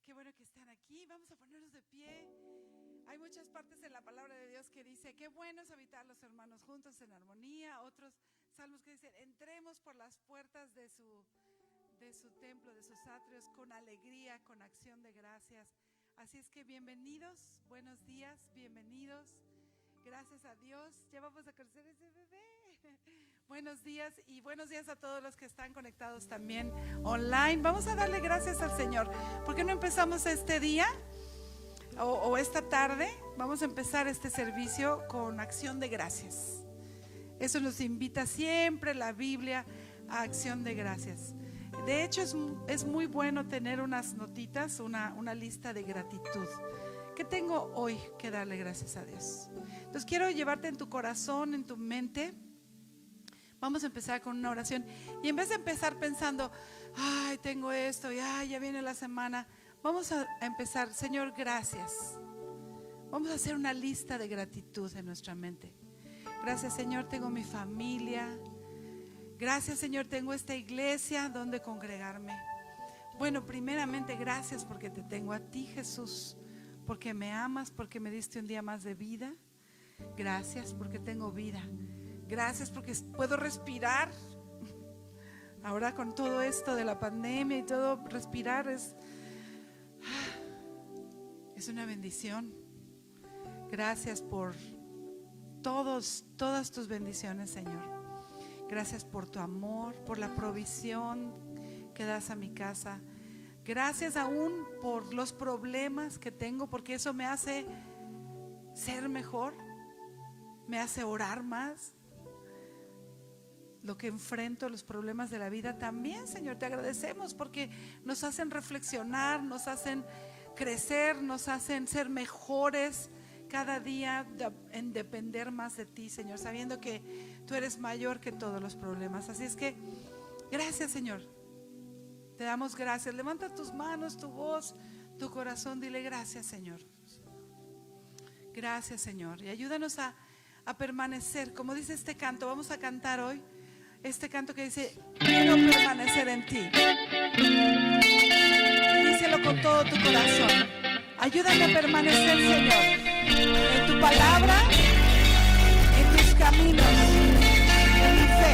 Qué bueno que están aquí. Vamos a ponernos de pie. Hay muchas partes en la palabra de Dios que dice, qué bueno es habitar los hermanos juntos en armonía. Otros salmos que dicen, entremos por las puertas de su templo, de sus atrios, con alegría, con acción de gracias. Así es que bienvenidos, buenos días, bienvenidos. Gracias a Dios, ya vamos a crecer ese bebé. Buenos días y buenos días a todos los que están conectados también online. Vamos a darle gracias al Señor. ¿Por qué no empezamos este día o esta tarde? Vamos a empezar este servicio con acción de gracias. Eso nos invita siempre la Biblia a acción de gracias. De hecho es muy bueno tener unas notitas, una lista de gratitud. ¿Qué tengo hoy que darle gracias a Dios? Entonces quiero llevarte en tu corazón, en tu mente. Vamos a empezar con una oración. Y en vez de empezar pensando, ay, tengo esto, y ay, ya viene la semana, vamos a empezar, Señor, gracias. Vamos a hacer una lista de gratitud en nuestra mente. Gracias, Señor, tengo mi familia. Gracias, Señor, tengo esta iglesia donde congregarme. Bueno, primeramente, gracias porque te tengo a ti, Jesús. Porque me amas, porque me diste un día más de vida. Gracias porque tengo vida. Gracias porque puedo respirar. Ahora con todo esto de la pandemia y todo, respirar es una bendición. Gracias por todas tus bendiciones, Señor. Gracias por tu amor, por la provisión que das a mi casa. Gracias aún por los problemas que tengo, porque eso me hace ser mejor, me hace orar más. Lo que enfrento, los problemas de la vida también, Señor, te agradecemos porque nos hacen reflexionar, nos hacen crecer, nos hacen ser mejores cada día en depender más de ti, Señor, sabiendo que tú eres mayor que todos los problemas. Así es que, gracias, Señor. Te damos gracias. Levanta tus manos, tu voz, tu corazón. Dile gracias, Señor. Gracias, Señor. Y ayúdanos a permanecer. Como dice este canto, vamos a cantar hoy. Este canto que dice, quiero permanecer en ti. Y díselo con todo tu corazón. Ayúdame a permanecer, Señor, en tu palabra, en tus caminos, en mi fe.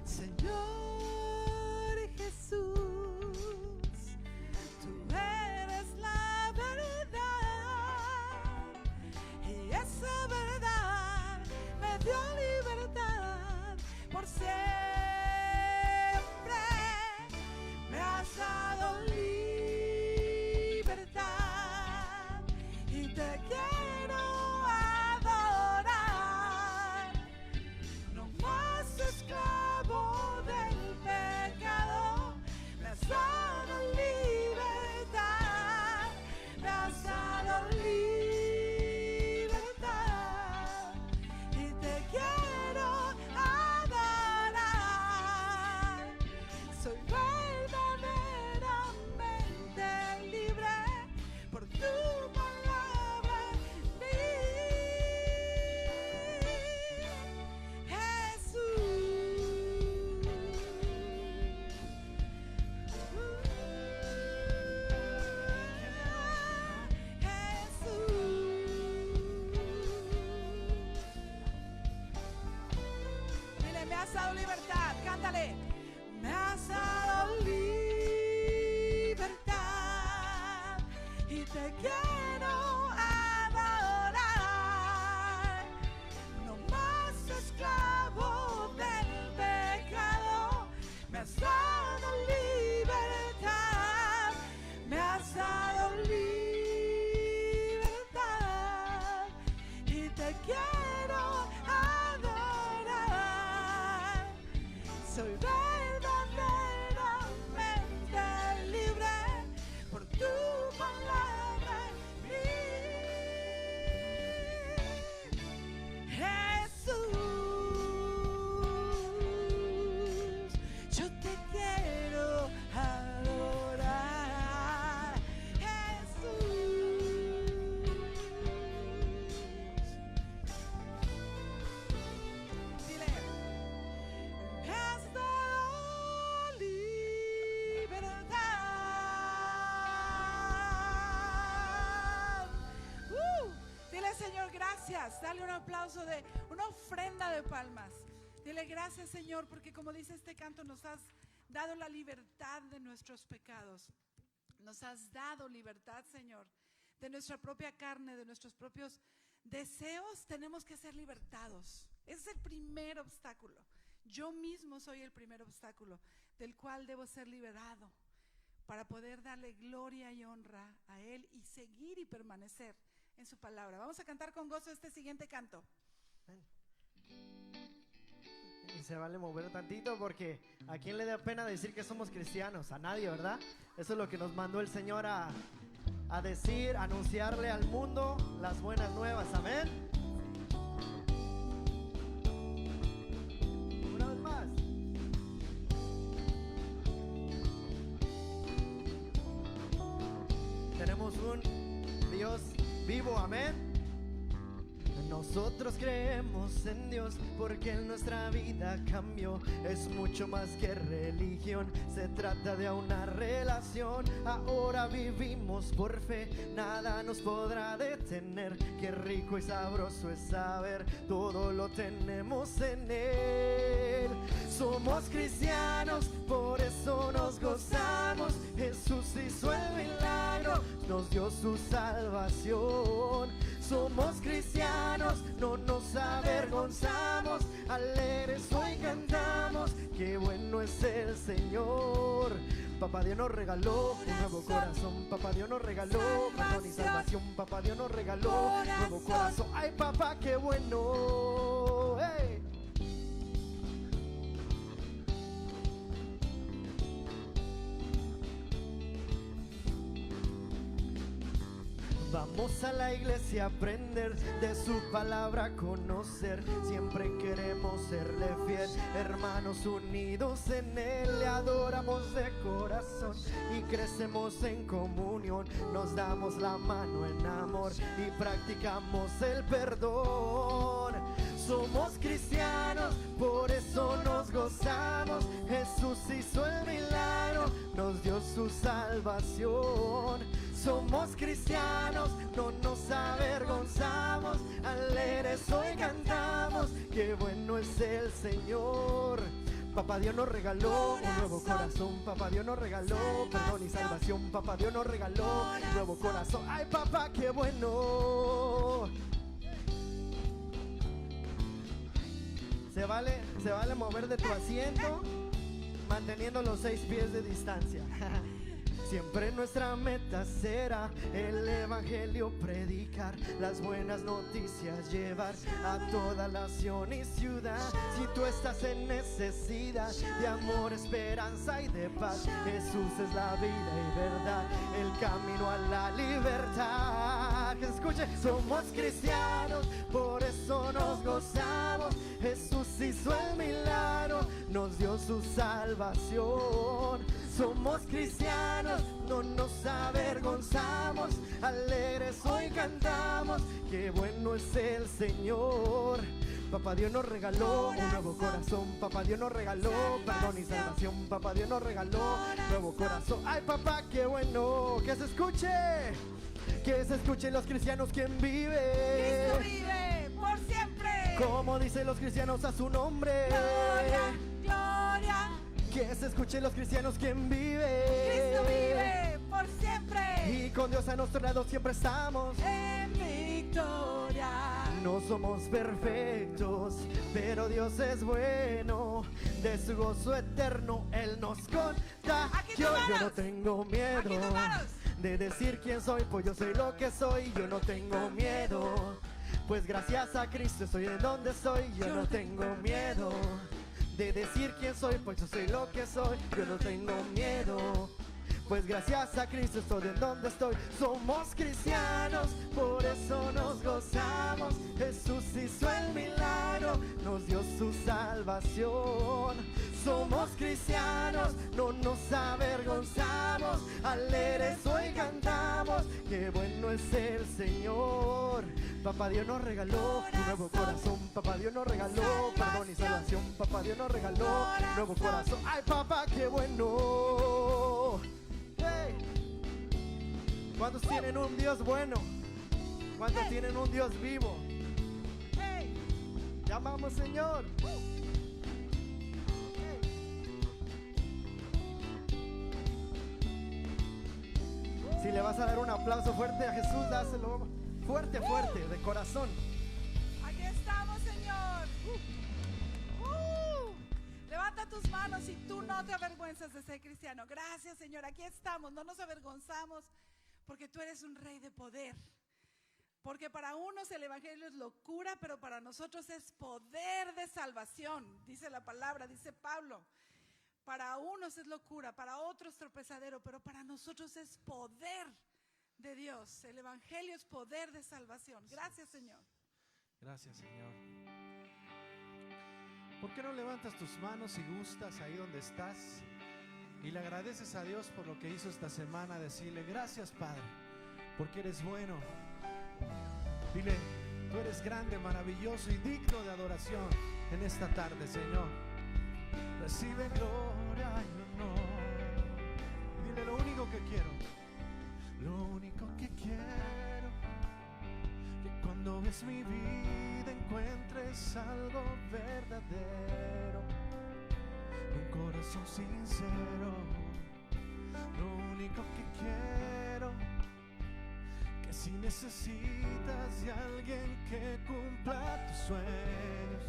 Señor Jesús. dio libertad por siempre. Me has dado libertad y te quiero adorar. No más esclavo del pecado, me has dado libertad, me has dado libertad y te quiero adorar. Soy verdaderamente libre por tu palabra en mí, Dile, me has dado libertad, cántale. Me has dado libertad y te quiero adorar. No más esclavo del pecado, me has dado libertad, me has dado libertad y te quiero adorar. Soy verdaderamente libre por tu palabra en mí, Jesús. Yo te quiero adorar, Jesús. Dile, me has dado libertad. Dile, Señor, gracias. Dale un aplauso, una ofrenda de palmas. Dile, gracias, Señor, porque como dice este canto, nos has dado la libertad de nuestros pecados. Nos has dado libertad, Señor, de nuestra propia carne, de nuestros propios deseos. Tenemos que ser libertados. Ese es el primer obstáculo. Yo mismo soy el primer obstáculo del cual debo ser liberado para poder darle gloria y honra a Él y seguir y permanecer en su palabra. Vamos a cantar con gozo este siguiente canto. Y se vale mover tantito, porque ¿a quién le da pena decir que somos cristianos? A nadie, ¿verdad? Eso es lo que nos mandó el Señor a decir, a anunciarle al mundo las buenas nuevas. Amén. Una vez más. Tenemos un Dios vivo, amén. Nosotros creemos en Dios porque nuestra vida cambió. Es mucho más que religión, se trata de una relación. Ahora vivimos por fe, nada nos podrá detener. Qué rico y sabroso es saber, todo lo tenemos en Él. Somos cristianos, por eso nos gozamos. Jesús hizo el milagro, nos dio su salvación. Somos cristianos, no nos avergonzamos, alegres hoy cantamos, qué bueno es el Señor. Papá Dios nos regaló un nuevo corazón, Papá Dios nos regaló perdón y salvación, Papá Dios nos regaló un nuevo corazón. Ay, papá, qué bueno. Hey. Vamos a la iglesia a aprender de su palabra, conocer. Siempre queremos serle fiel, hermanos unidos en Él. Le adoramos de corazón y crecemos en comunión. Nos damos la mano en amor y practicamos el perdón. Somos cristianos, por eso nos gozamos. Jesús hizo el milagro, nos dio su salvación. Somos cristianos, no nos avergonzamos, alegres hoy cantamos, qué bueno es el Señor. Papá Dios nos regaló un nuevo corazón, Papá Dios nos regaló perdón y salvación, Papá Dios nos regaló un nuevo corazón. Ay, papá, qué bueno. vale mover de tu asiento, manteniendo los 6 pies de distancia. Siempre nuestra meta será el evangelio predicar, las buenas noticias llevar a toda nación y ciudad. Si tú estás en necesidad de amor, esperanza y de paz, Jesús es la vida y verdad, el camino a la libertad. Que se escuche, somos cristianos, por eso nos gozamos. Jesús hizo el milagro, nos dio su salvación. Somos cristianos, no nos avergonzamos, alegres hoy cantamos, qué bueno es el Señor. Papá Dios nos regaló un nuevo corazón, Papá Dios nos regaló perdón y salvación, Papá Dios nos regaló nuevo corazón. Ay papá, qué bueno, que se escuchen los cristianos, quien vive. Cristo vive por siempre. Como dicen los cristianos a su nombre. Gloria, gloria. Que se escuchen los cristianos, quien vive. Cristo vive por siempre. Y con Dios a nuestro lado siempre estamos en victoria. No somos perfectos, pero Dios es bueno. De su gozo eterno Él nos contagió. Yo no tengo miedo de decir quién soy, pues yo soy lo que soy. Yo no tengo miedo, pues gracias a Cristo estoy en donde estoy. Yo no tengo miedo de decir quién soy, pues yo soy lo que soy. Yo no tengo miedo, pues gracias a Cristo estoy en donde estoy. Somos cristianos, por eso nos gozamos. Jesús hizo el milagro, nos dio su salvación. Somos cristianos, no nos avergonzamos, alegres hoy cantamos, qué bueno es el Señor. Papá Dios nos regaló un nuevo corazón, Papá Dios nos regaló perdón y salvación, Papá Dios nos regaló nuevo corazón. Ay papá, qué bueno. Hey. ¿Cuántos tienen un Dios bueno? ¿Cuántos tienen un Dios vivo? Hey. Llamamos Señor. Si le vas a dar un aplauso fuerte a Jesús, dáselo fuerte, fuerte, de corazón. Aquí estamos, Señor. Levanta tus manos y tú no te avergüenzas de ser cristiano. Gracias, Señor. Aquí estamos, no nos avergonzamos porque tú eres un rey de poder. Porque para unos el evangelio es locura, pero para nosotros es poder de salvación. Dice la palabra, dice Pablo. Para unos es locura, para otros tropezadero, pero para nosotros es poder de Dios. El evangelio es poder de salvación. Gracias, Señor. Gracias, Señor. ¿Por qué no levantas tus manos y gustas ahí donde estás y le agradeces a Dios por lo que hizo esta semana? Decirle gracias, Padre, porque eres bueno. Dile, tú eres grande, maravilloso y digno de adoración en esta tarde, Señor. Recibe gloria y honor. Dile, lo único que quiero, que cuando ves mi vida encuentres algo verdadero, un corazón sincero. Lo único que quiero, que si necesitas de alguien que cumpla tus sueños,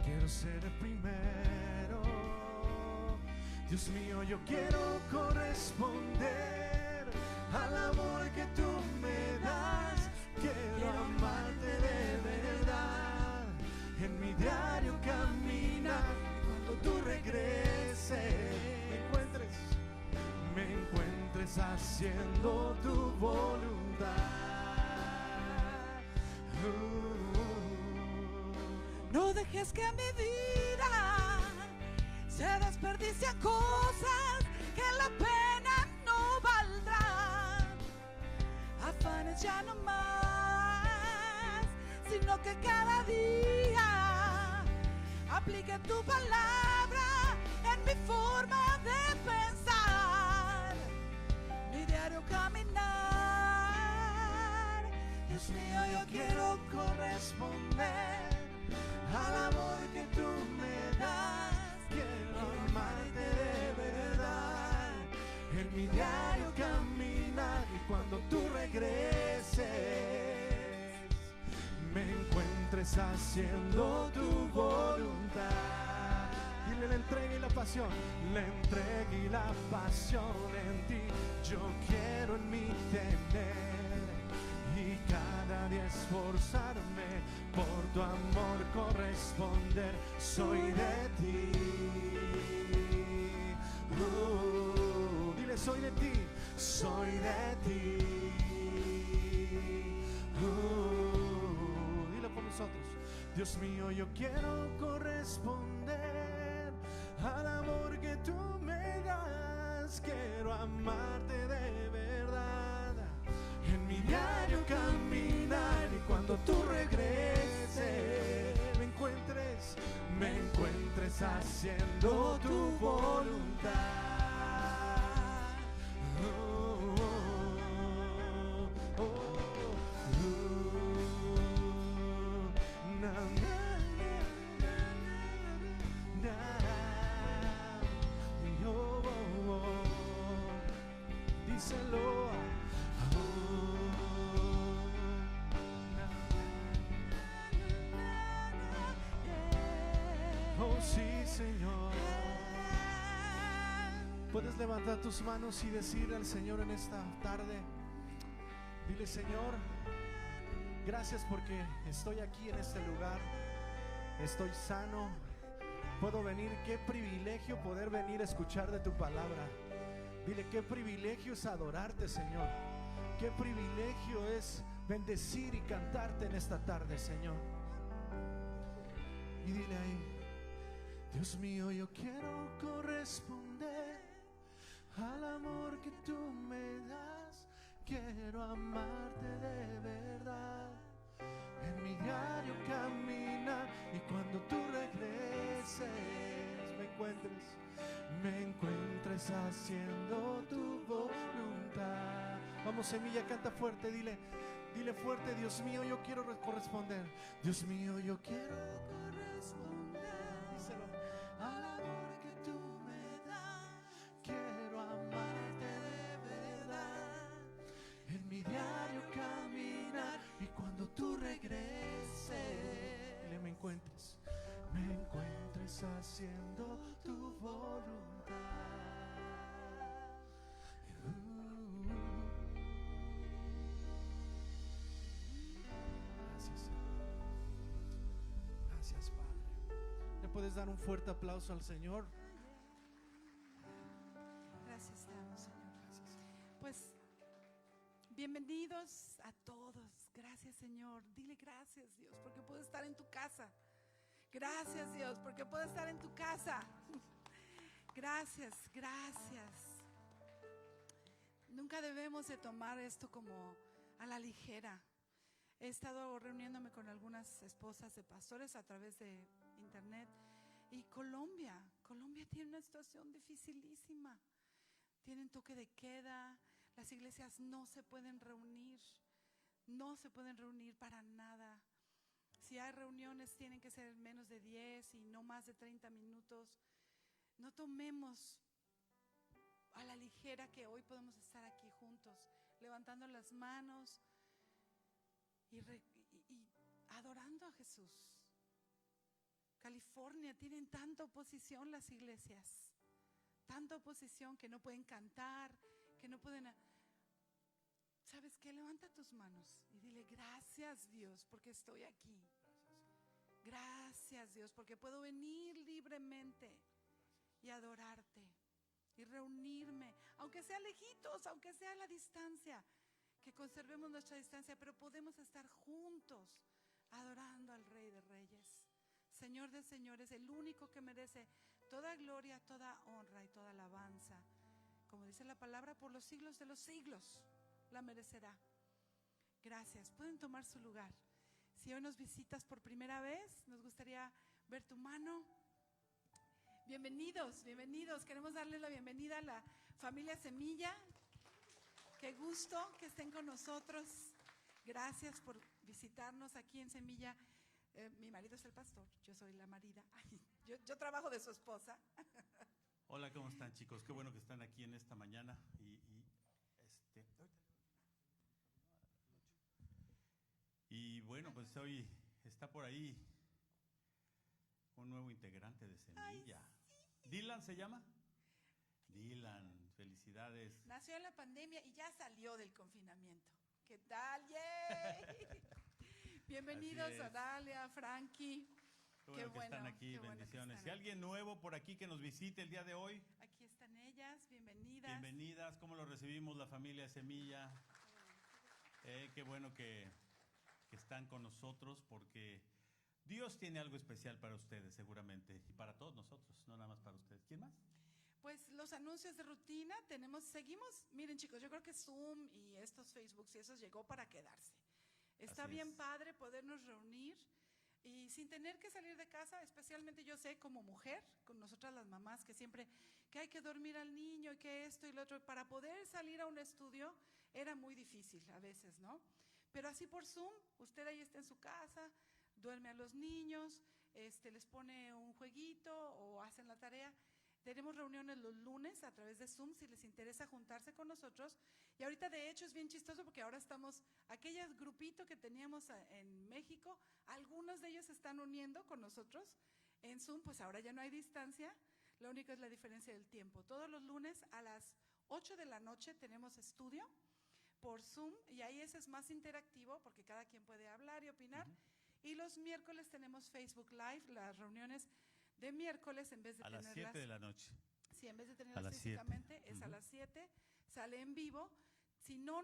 quiero ser el primero. Dios mío, yo quiero corresponder al amor que tú me das. Quiero amarte de verdad en mi diario caminar. Cuando tú regreses me encuentres haciendo tu voluntad. No dejes que mi vida se desperdicien cosas que la pena no valdrán. Afanes ya no más, sino que cada día aplique tu palabra en mi forma de pensar, mi diario caminar. Dios mío, yo quiero corresponder al amor que tú me das. Quiero amarte de verdad en mi diario caminar. Y cuando tú regreses me encuentres encuentres haciendo tu voluntad. Dile la entrega y la pasión, la entrega y la pasión en ti. Yo quiero en mí tener y cada día esforzarme por tu amor corresponder. Soy de ti. Dile, soy de ti, soy de ti. Dile por nosotros. Dios mío, yo quiero corresponder al amor que tú me das. Quiero amarte de verdad, en mi diario caminar, y cuando tú regreses me encuentres haciendo tu voluntad. Díselo. Oh sí, Señor. Puedes levantar tus manos y decirle al Señor en esta tarde. Dile, Señor, gracias porque estoy aquí en este lugar. Estoy sano. Puedo venir. Qué privilegio poder venir a escuchar de tu palabra. Dile, qué privilegio es adorarte, Señor. Qué privilegio es bendecir y cantarte en esta tarde, Señor. Y dile ahí, Dios mío, yo quiero corresponder al amor que tú me das. Quiero amarte de verdad, en mi diario caminar, y cuando tú regreses me encuentres haciendo tu voluntad. Vamos, Semilla, canta fuerte, dile fuerte, Dios mío, yo quiero corresponder. Dios mío, yo quiero corresponder. Díselo. Al amor que tú me das, quiero amarte de verdad, en mi diario caminar, y cuando tú regreses dile, me encuentres haciendo tu voluntad. Gracias, Señor. Gracias, Padre. ¿Le puedes dar un fuerte aplauso al Señor? Gracias te damos, Señor. Pues bienvenidos a todos. Gracias, Señor. Dile gracias, Dios, porque puedo estar en tu casa. Gracias, Dios, porque puedo estar en tu casa. Gracias. Nunca debemos de tomar esto como a la ligera. He estado reuniéndome con algunas esposas de pastores a través de internet. Y Colombia tiene una situación dificilísima. Tienen toque de queda. Las iglesias no se pueden reunir para nada. Si hay reuniones, tienen que ser menos de 10 y no más de 30 minutos. No tomemos a la ligera que hoy podemos estar aquí juntos, levantando las manos y adorando a Jesús. California, tienen tanta oposición las iglesias, tanta oposición que no pueden cantar, que no pueden... ¿Sabes qué? Levanta tus manos y dile, gracias, Dios, porque estoy aquí. Gracias, Dios, porque puedo venir libremente y adorarte y reunirme, aunque sea lejitos, aunque sea a la distancia, que conservemos nuestra distancia, pero podemos estar juntos adorando al Rey de Reyes, Señor de señores, el único que merece toda gloria, toda honra y toda alabanza. Como dice la palabra, por los siglos de los siglos la merecerá. Gracias. Pueden tomar su lugar. Si hoy nos visitas por primera vez, nos gustaría ver tu mano. Bienvenidos. Queremos darles la bienvenida a la familia Semilla. Qué gusto que estén con nosotros. Gracias por visitarnos aquí en Semilla. Mi marido es el pastor, yo soy la marida. Yo trabajo de su esposa. Hola, ¿cómo están, chicos? Qué bueno que están aquí en esta mañana. Y bueno, pues hoy está por ahí un nuevo integrante de Semilla. Ay, ¿Dylan se llama? Dylan, felicidades. nació en la pandemia y ya salió del confinamiento. ¿Qué tal? ¡Yay! Bienvenidos Así es. a Dalia, Frankie. Qué bueno que están aquí, qué bueno que bendiciones. están Si aquí. alguien nuevo por aquí que nos visite el día de hoy, Aquí están ellas, bienvenidas. bienvenidas. ¿Cómo lo recibimos la familia de Semilla? Qué bueno que están con nosotros porque Dios tiene algo especial para ustedes seguramente y para todos nosotros, no nada más para ustedes. ¿Quién más? Pues los anuncios de rutina seguimos, miren chicos, yo creo que Zoom y estos Facebooks y eso llegó para quedarse. Está Así bien es. padre podernos reunir y sin tener que salir de casa, especialmente yo sé como mujer, con nosotras las mamás que siempre, que hay que dormir al niño y que esto y lo otro, para poder salir a un estudio era muy difícil a veces, ¿no? Pero así por Zoom, usted ahí está en su casa, duerme a los niños, les pone un jueguito o hacen la tarea. Tenemos reuniones los lunes a través de Zoom si les interesa juntarse con nosotros. Y ahorita de hecho es bien chistoso porque ahora estamos, aquellos grupito que teníamos en México, algunos de ellos se están uniendo con nosotros en Zoom, pues ahora ya no hay distancia, lo único es la diferencia del tiempo. Todos los lunes a las 8 de la noche tenemos estudio por Zoom y ahí ese es más interactivo porque cada quien puede hablar y opinar. Y los miércoles tenemos Facebook Live, las reuniones de miércoles en vez de A las tenerlas 7 de la noche. sí, en vez de A tenerlas las 7. físicamente, es a las 7, sale en vivo. Si no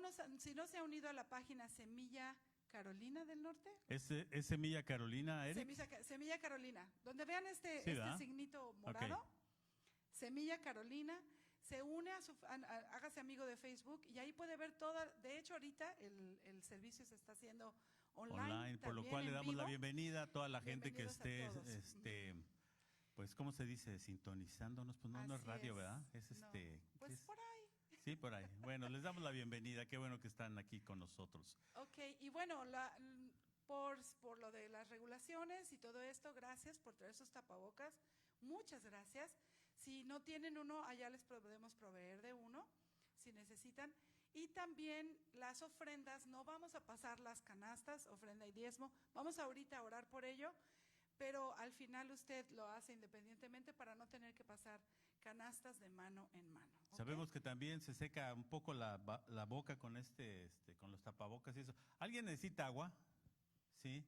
se ha unido a la página Semilla Carolina del Norte, ¿Es Semilla Carolina, Eric? Semilla Carolina, donde vean Sí, este ¿verdad? signito morado, Semilla Carolina, se une hágase amigo de Facebook y ahí puede ver toda, de hecho ahorita el servicio se está haciendo online, Por lo también cual le en damos la vivo. bienvenida a toda la gente que Bienvenidos a esté, todos. pues, ¿cómo se dice? Sintonizándonos. Pues no es Así radio, es. ¿verdad? Es No, ¿qué pues es? por ahí. Sí, por ahí. Bueno, les damos la bienvenida. Qué bueno que están aquí con nosotros. Ok, y bueno, por lo de las regulaciones y todo esto, gracias por traer esos tapabocas, muchas gracias. Si no tienen uno, allá les podemos proveer de uno, si necesitan. Y también las ofrendas, no vamos a pasar las canastas, ofrenda y diezmo, vamos ahorita a orar por ello, pero al final usted lo hace independientemente para no tener que pasar canastas de mano en mano. ¿Ok? Sabemos que también se seca un poco la boca con con los tapabocas y eso. ¿Alguien necesita agua? ¿Sí?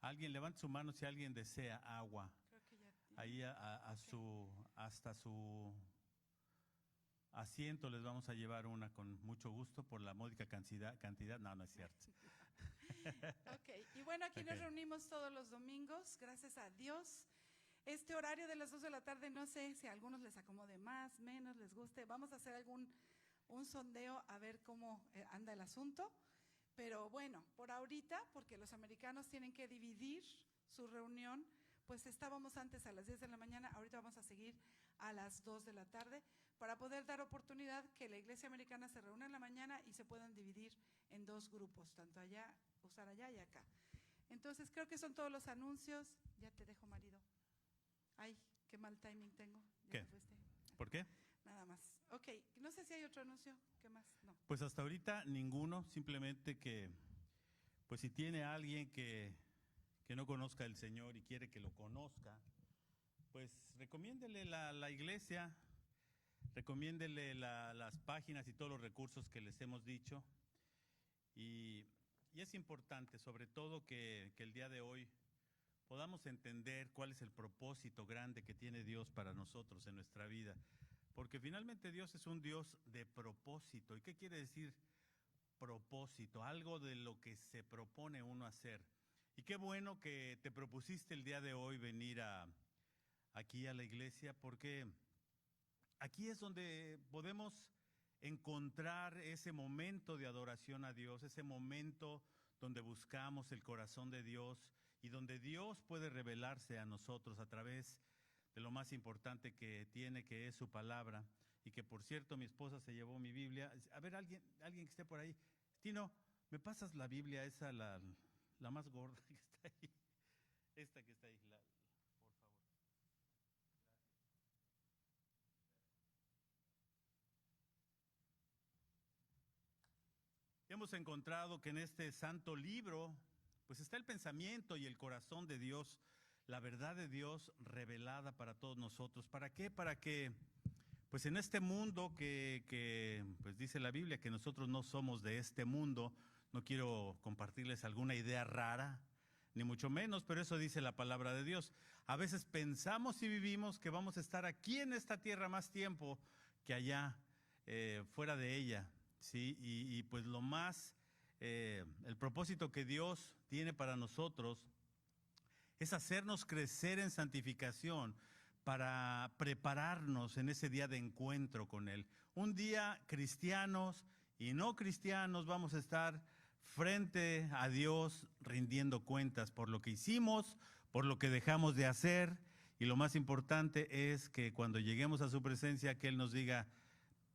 Alguien levante su mano si alguien desea agua. Creo que ya tiene. Ahí hasta su asiento les vamos a llevar una con mucho gusto por la módica cantidad. No, no es cierto. Ok, y bueno, aquí nos Ok. reunimos todos los domingos, gracias a Dios. Este horario de las 2 de la tarde, no sé si a algunos les acomode más, menos, les guste. Vamos a hacer un sondeo a ver cómo anda el asunto. Pero bueno, por ahorita, porque los americanos tienen que dividir su reunión, pues estábamos antes a las 10 de la mañana, ahorita vamos a seguir a las 2 de la tarde para poder dar oportunidad que la iglesia americana se reúna en la mañana y se puedan dividir en dos grupos, tanto allá, usar allá y acá. Entonces creo que son todos los anuncios. Ya te dejo, marido. Ay, qué mal timing tengo. ¿Ya ¿Qué? te fuiste? ¿Por qué? Nada más. Ok, no sé si hay otro anuncio. ¿Qué más? No. Pues hasta ahorita ninguno, simplemente que, pues si tiene alguien que no conozca al Señor y quiere que lo conozca, pues recomiéndele la iglesia, recomiéndele las páginas y todos los recursos que les hemos dicho. Y es importante, sobre todo, que el día de hoy podamos entender cuál es el propósito grande que tiene Dios para nosotros en nuestra vida. Porque finalmente Dios es un Dios de propósito. ¿Y qué quiere decir propósito? Algo de lo que se propone uno hacer. Y qué bueno que te propusiste el día de hoy venir aquí a la iglesia, porque aquí es donde podemos encontrar ese momento de adoración a Dios, ese momento donde buscamos el corazón de Dios y donde Dios puede revelarse a nosotros a través de lo más importante que tiene, que es su palabra. Y que, por cierto, mi esposa se llevó mi Biblia. A ver, alguien que esté por ahí. Tino, ¿me pasas la Biblia esa, la más gorda que está ahí? Esta que está ahí, por favor. Hemos encontrado que en este santo libro pues está el pensamiento y el corazón de Dios, la verdad de Dios revelada para todos nosotros. ¿Para qué? Para que, pues en este mundo que pues dice la Biblia que nosotros no somos de este mundo, no quiero compartirles alguna idea rara, ni mucho menos, pero eso dice la palabra de Dios. A veces pensamos y vivimos que vamos a estar aquí en esta tierra más tiempo que allá, fuera de ella, ¿sí? Y pues lo más, el propósito que Dios tiene para nosotros es hacernos crecer en santificación para prepararnos en ese día de encuentro con Él. Un día cristianos y no cristianos vamos a estar frente a Dios rindiendo cuentas por lo que hicimos, por lo que dejamos de hacer, y lo más importante es que cuando lleguemos a su presencia, que Él nos diga,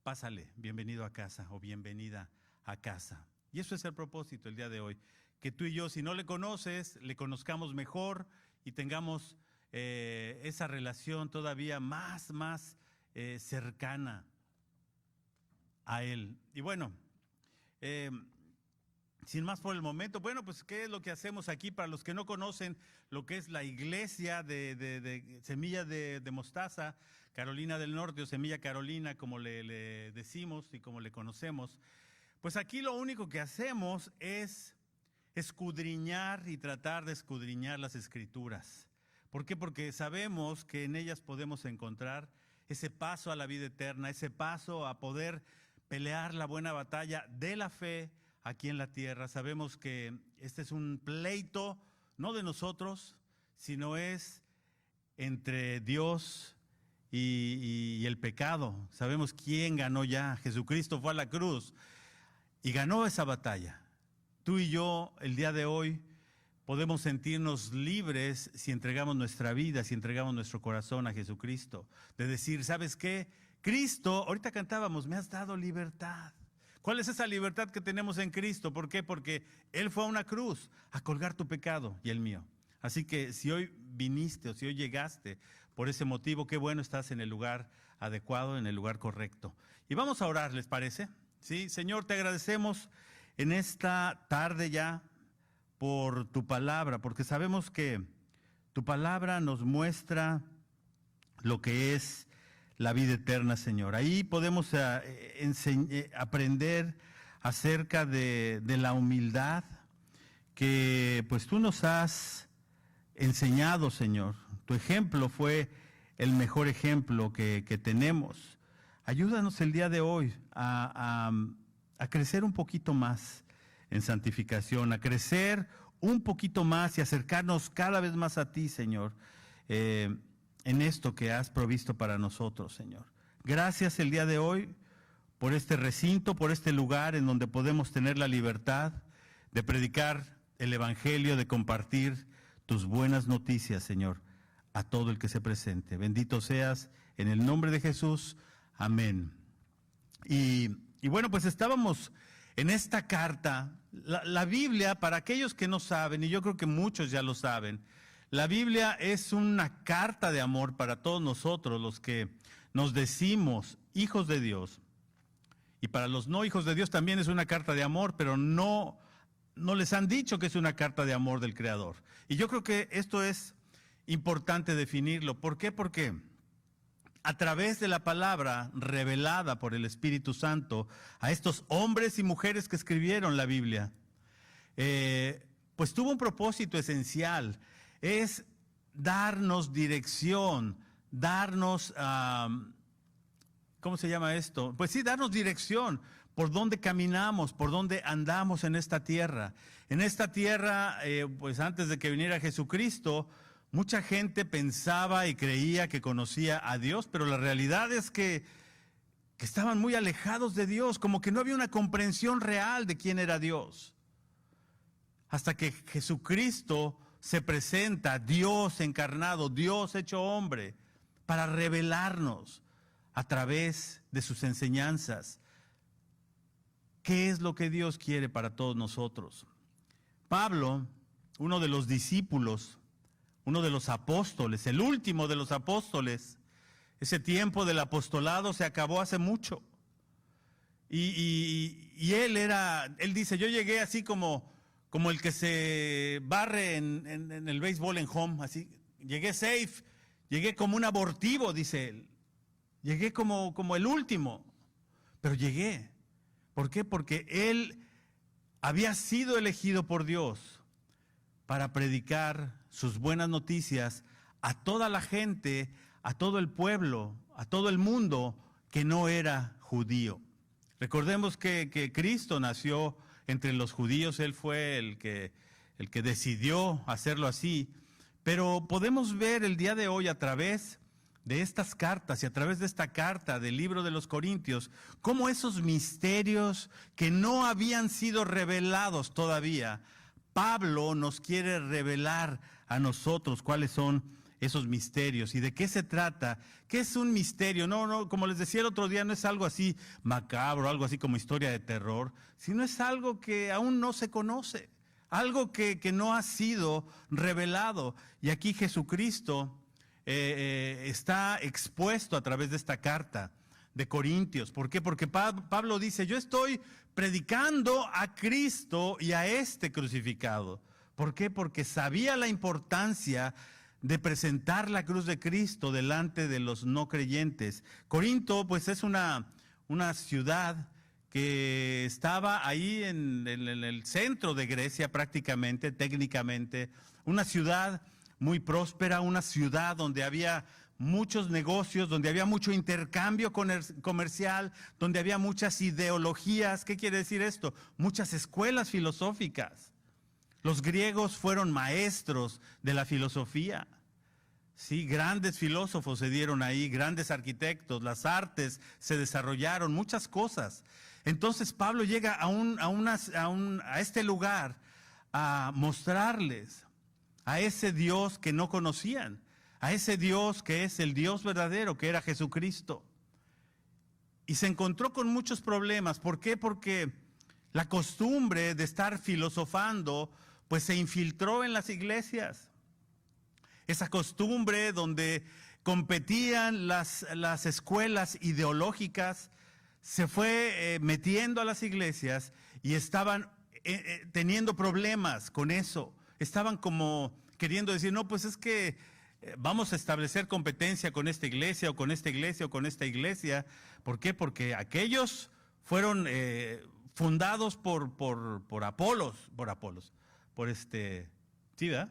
pásale, bienvenido a casa o bienvenida a casa. Y eso es el propósito el día de hoy, que tú y yo, si no le conoces, le conozcamos mejor y tengamos esa relación todavía más cercana a Él. Y bueno, sin más por el momento, bueno, pues ¿qué es lo que hacemos aquí? Para los que no conocen lo que es la iglesia de Semilla de Mostaza, Carolina del Norte, o Semilla Carolina, como le decimos y como le conocemos, pues aquí lo único que hacemos es escudriñar y tratar de escudriñar las Escrituras. ¿Por qué? Porque sabemos que en ellas podemos encontrar ese paso a la vida eterna, ese paso a poder pelear la buena batalla de la fe aquí en la tierra. Sabemos que este es un pleito, no de nosotros, sino es entre Dios y el pecado. Sabemos quién ganó ya. Jesucristo fue a la cruz y ganó esa batalla. Tú y yo, el día de hoy, podemos sentirnos libres si entregamos nuestra vida, si entregamos nuestro corazón a Jesucristo. De decir, ¿sabes qué? Cristo, ahorita cantábamos, me has dado libertad. ¿Cuál es esa libertad que tenemos en Cristo? ¿Por qué? Porque Él fue a una cruz a colgar tu pecado y el mío. Así que si hoy viniste o si hoy llegaste por ese motivo, qué bueno, estás en el lugar adecuado, en el lugar correcto. Y vamos a orar, ¿les parece? Sí, Señor, te agradecemos en esta tarde ya por tu palabra, porque sabemos que tu palabra nos muestra lo que es la vida eterna, Señor. Ahí podemos aprender acerca de la humildad que pues tú nos has enseñado, Señor. Tu ejemplo fue el mejor ejemplo que tenemos. Ayúdanos el día de hoy a crecer un poquito más en santificación, a crecer un poquito más y acercarnos cada vez más a ti, Señor, en esto que has provisto para nosotros, Señor. Gracias el día de hoy por este recinto, por este lugar en donde podemos tener la libertad de predicar el Evangelio, de compartir tus buenas noticias, Señor, a todo el que se presente. Bendito seas en el nombre de Jesús. Amén. Y bueno, pues estábamos en esta carta. La Biblia, para aquellos que no saben, y yo creo que muchos ya lo saben, la Biblia es una carta de amor para todos nosotros, los que nos decimos hijos de Dios. Y para los no hijos de Dios también es una carta de amor, pero no les han dicho que es una carta de amor del Creador. Y yo creo que esto es importante definirlo. ¿Por qué? Porque a través de la palabra revelada por el Espíritu Santo a estos hombres y mujeres que escribieron la Biblia, pues tuvo un propósito esencial, es darnos dirección, darnos, ¿cómo se llama esto? Pues sí, darnos dirección por dónde caminamos, por dónde andamos en esta tierra. En esta tierra, pues antes de que viniera Jesucristo, mucha gente pensaba y creía que conocía a Dios, pero la realidad es que estaban muy alejados de Dios, como que no había una comprensión real de quién era Dios. Hasta que Jesucristo se presenta, Dios encarnado, Dios hecho hombre, para revelarnos a través de sus enseñanzas qué es lo que Dios quiere para todos nosotros. Pablo, uno de los discípulos, uno de los apóstoles, el último de los apóstoles, ese tiempo del apostolado se acabó hace mucho. Y él dice, yo llegué así como como el que se barre en el béisbol en home, así. Llegué safe, llegué como un abortivo, dice él. Llegué como el último, pero llegué. ¿Por qué? Porque él había sido elegido por Dios para predicar sus buenas noticias a toda la gente, a todo el pueblo, a todo el mundo que no era judío. Recordemos que Cristo nació entre los judíos, él fue el que decidió hacerlo así, pero podemos ver el día de hoy a través de estas cartas y a través de esta carta del libro de los Corintios, cómo esos misterios que no habían sido revelados todavía, Pablo nos quiere revelar a nosotros cuáles son esos misterios y de qué se trata. ¿Qué es un misterio? No, como les decía el otro día, no es algo así macabro, algo así como historia de terror, sino es algo que aún no se conoce, algo que no ha sido revelado. Y aquí Jesucristo está expuesto a través de esta carta de Corintios. ¿Por qué? Porque Pablo dice, yo estoy predicando a Cristo y a este crucificado. ¿Por qué? Porque sabía la importancia de presentar la cruz de Cristo delante de los no creyentes. Corinto, pues, es una ciudad que estaba ahí en el centro de Grecia prácticamente, técnicamente, una ciudad muy próspera, una ciudad donde había muchos negocios, donde había mucho intercambio comercial, donde había muchas ideologías. ¿Qué quiere decir esto? Muchas escuelas filosóficas. Los griegos fueron maestros de la filosofía. Sí, grandes filósofos se dieron ahí, grandes arquitectos, las artes se desarrollaron, muchas cosas. Entonces Pablo llega a este lugar a mostrarles a ese Dios que no conocían, a ese Dios que es el Dios verdadero, que era Jesucristo. Y se encontró con muchos problemas. ¿Por qué? Porque la costumbre de estar filosofando, pues se infiltró en las iglesias. Esa costumbre donde competían las escuelas ideológicas, se fue metiendo a las iglesias y estaban teniendo problemas con eso. Estaban como queriendo decir, no, pues es que vamos a establecer competencia con esta iglesia o con esta iglesia o con esta iglesia. ¿Por qué? Porque aquellos fueron fundados por Apolos, ¿sí, verdad?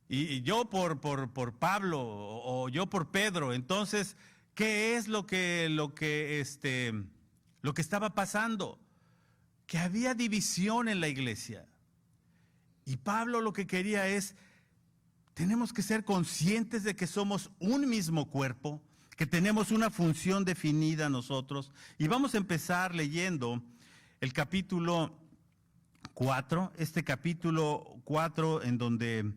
Y yo por Pablo o yo por Pedro. Entonces, ¿qué es lo que estaba pasando? Que había división en la iglesia. Y Pablo lo que quería es, tenemos que ser conscientes de que somos un mismo cuerpo, que tenemos una función definida nosotros. Y vamos a empezar leyendo el capítulo 4, este capítulo 4 en donde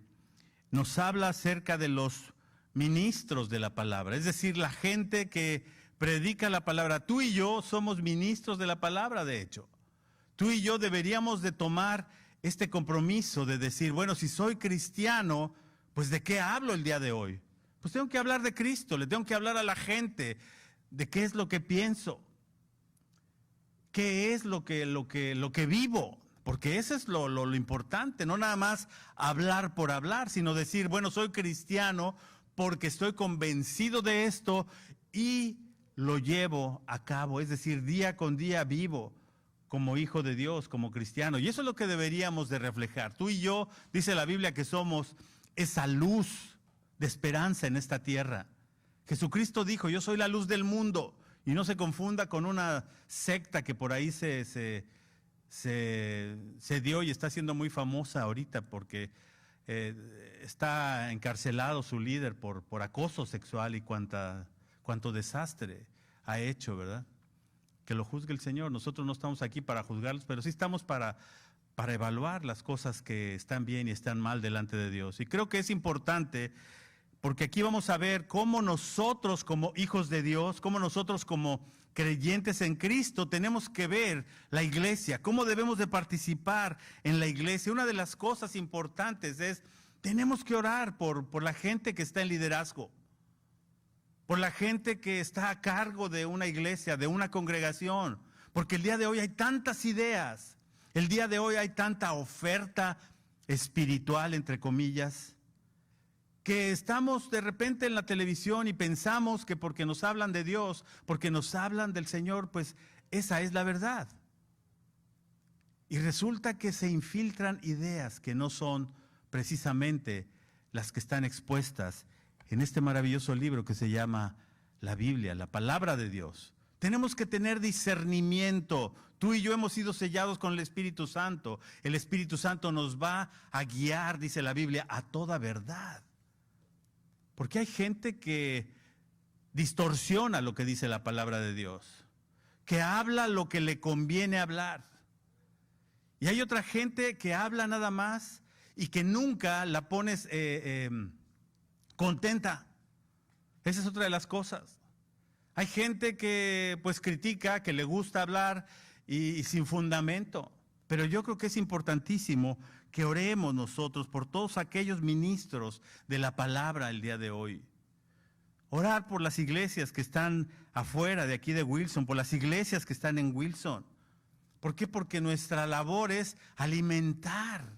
nos habla acerca de los ministros de la palabra, es decir, la gente que predica la palabra. Tú y yo somos ministros de la palabra, de hecho. Tú y yo deberíamos de tomar este compromiso de decir, bueno, si soy cristiano, pues ¿de qué hablo el día de hoy? Pues tengo que hablar de Cristo, le tengo que hablar a la gente de qué es lo que pienso, qué es lo que vivo, porque eso es lo importante, no nada más hablar por hablar, sino decir, bueno, soy cristiano porque estoy convencido de esto y lo llevo a cabo, es decir, día con día vivo como hijo de Dios, como cristiano. Y eso es lo que deberíamos de reflejar. Tú y yo, dice la Biblia, que somos esa luz de esperanza en esta tierra. Jesucristo dijo, yo soy la luz del mundo. Y no se confunda con una secta que por ahí se dio y está siendo muy famosa ahorita porque está encarcelado su líder por acoso sexual y cuánto desastre ha hecho, ¿verdad? Que lo juzgue el Señor. Nosotros no estamos aquí para juzgarlos, pero sí estamos para evaluar las cosas que están bien y están mal delante de Dios. Y creo que es importante porque aquí vamos a ver cómo nosotros como hijos de Dios, cómo nosotros como creyentes en Cristo tenemos que ver la iglesia, cómo debemos de participar en la iglesia. Una de las cosas importantes es, tenemos que orar por la gente que está en liderazgo, por la gente que está a cargo de una iglesia, de una congregación, porque el día de hoy hay tantas ideas, El día de hoy hay tanta oferta espiritual, entre comillas, que estamos de repente en la televisión y pensamos que porque nos hablan de Dios, porque nos hablan del Señor, pues esa es la verdad. Y resulta que se infiltran ideas que no son precisamente las que están expuestas en este maravilloso libro que se llama la Biblia, la palabra de Dios. Tenemos que tener discernimiento. Tú y yo hemos sido sellados con el Espíritu Santo. El Espíritu Santo nos va a guiar, dice la Biblia, a toda verdad. Porque hay gente que distorsiona lo que dice la palabra de Dios, que habla lo que le conviene hablar. Y hay otra gente que habla nada más y que nunca la pones contenta. Esa es otra de las cosas. Hay gente que pues critica, que le gusta hablar y sin fundamento. Pero yo creo que es importantísimo que oremos nosotros por todos aquellos ministros de la palabra el día de hoy. Orar por las iglesias que están afuera de aquí de Wilson, por las iglesias que están en Wilson. ¿Por qué? Porque nuestra labor es alimentar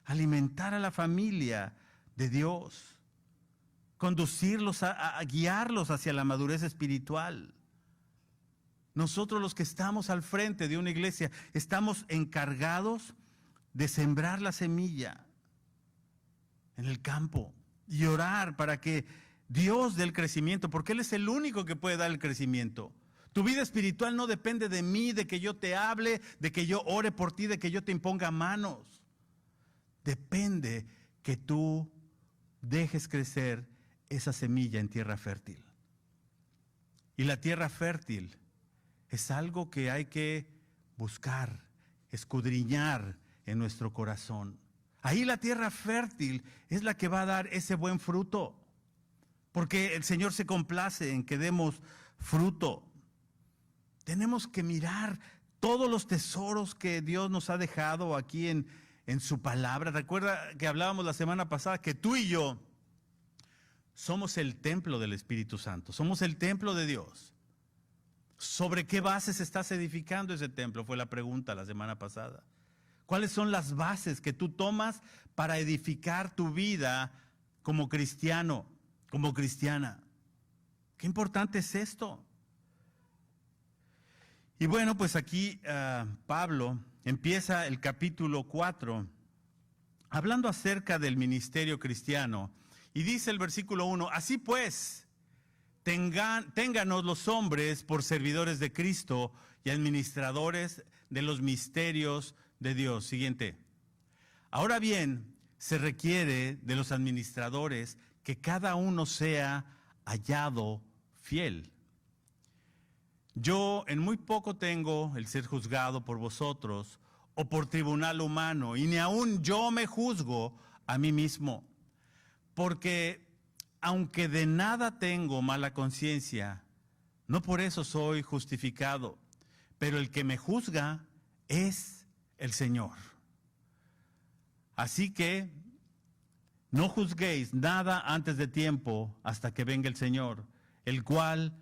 a la familia de Dios, conducirlos, a guiarlos hacia la madurez espiritual. Nosotros los que estamos al frente de una iglesia estamos encargados de sembrar la semilla en el campo y orar para que Dios dé el crecimiento, porque Él es el único que puede dar el crecimiento. Tu vida espiritual no depende de mí, de que yo te hable, de que yo ore por ti, de que yo te imponga manos. Depende que tú dejes crecer esa semilla en tierra fértil. Y la tierra fértil es algo que hay que buscar, escudriñar en nuestro corazón. Ahí la tierra fértil es la que va a dar ese buen fruto, porque el Señor se complace en que demos fruto. Tenemos que mirar todos los tesoros que Dios nos ha dejado aquí en su palabra. Recuerda que hablábamos la semana pasada que tú y yo somos el templo del Espíritu Santo, somos el templo de Dios. ¿Sobre qué bases estás edificando ese templo? Fue la pregunta la semana pasada. ¿Cuáles son las bases que tú tomas para edificar tu vida como cristiano, como cristiana? Qué importante es esto. Y bueno, pues aquí Pablo empieza el capítulo 4 hablando acerca del ministerio cristiano. Y dice el versículo 1, así pues, ténganos los hombres por servidores de Cristo y administradores de los misterios de Dios. Siguiente. Ahora bien, se requiere de los administradores que cada uno sea hallado fiel. Yo en muy poco tengo el ser juzgado por vosotros o por tribunal humano, y ni aun yo me juzgo a mí mismo, porque aunque de nada tengo mala conciencia, no por eso soy justificado, pero el que me juzga es el Señor. Así que no juzguéis nada antes de tiempo hasta que venga el Señor, el cual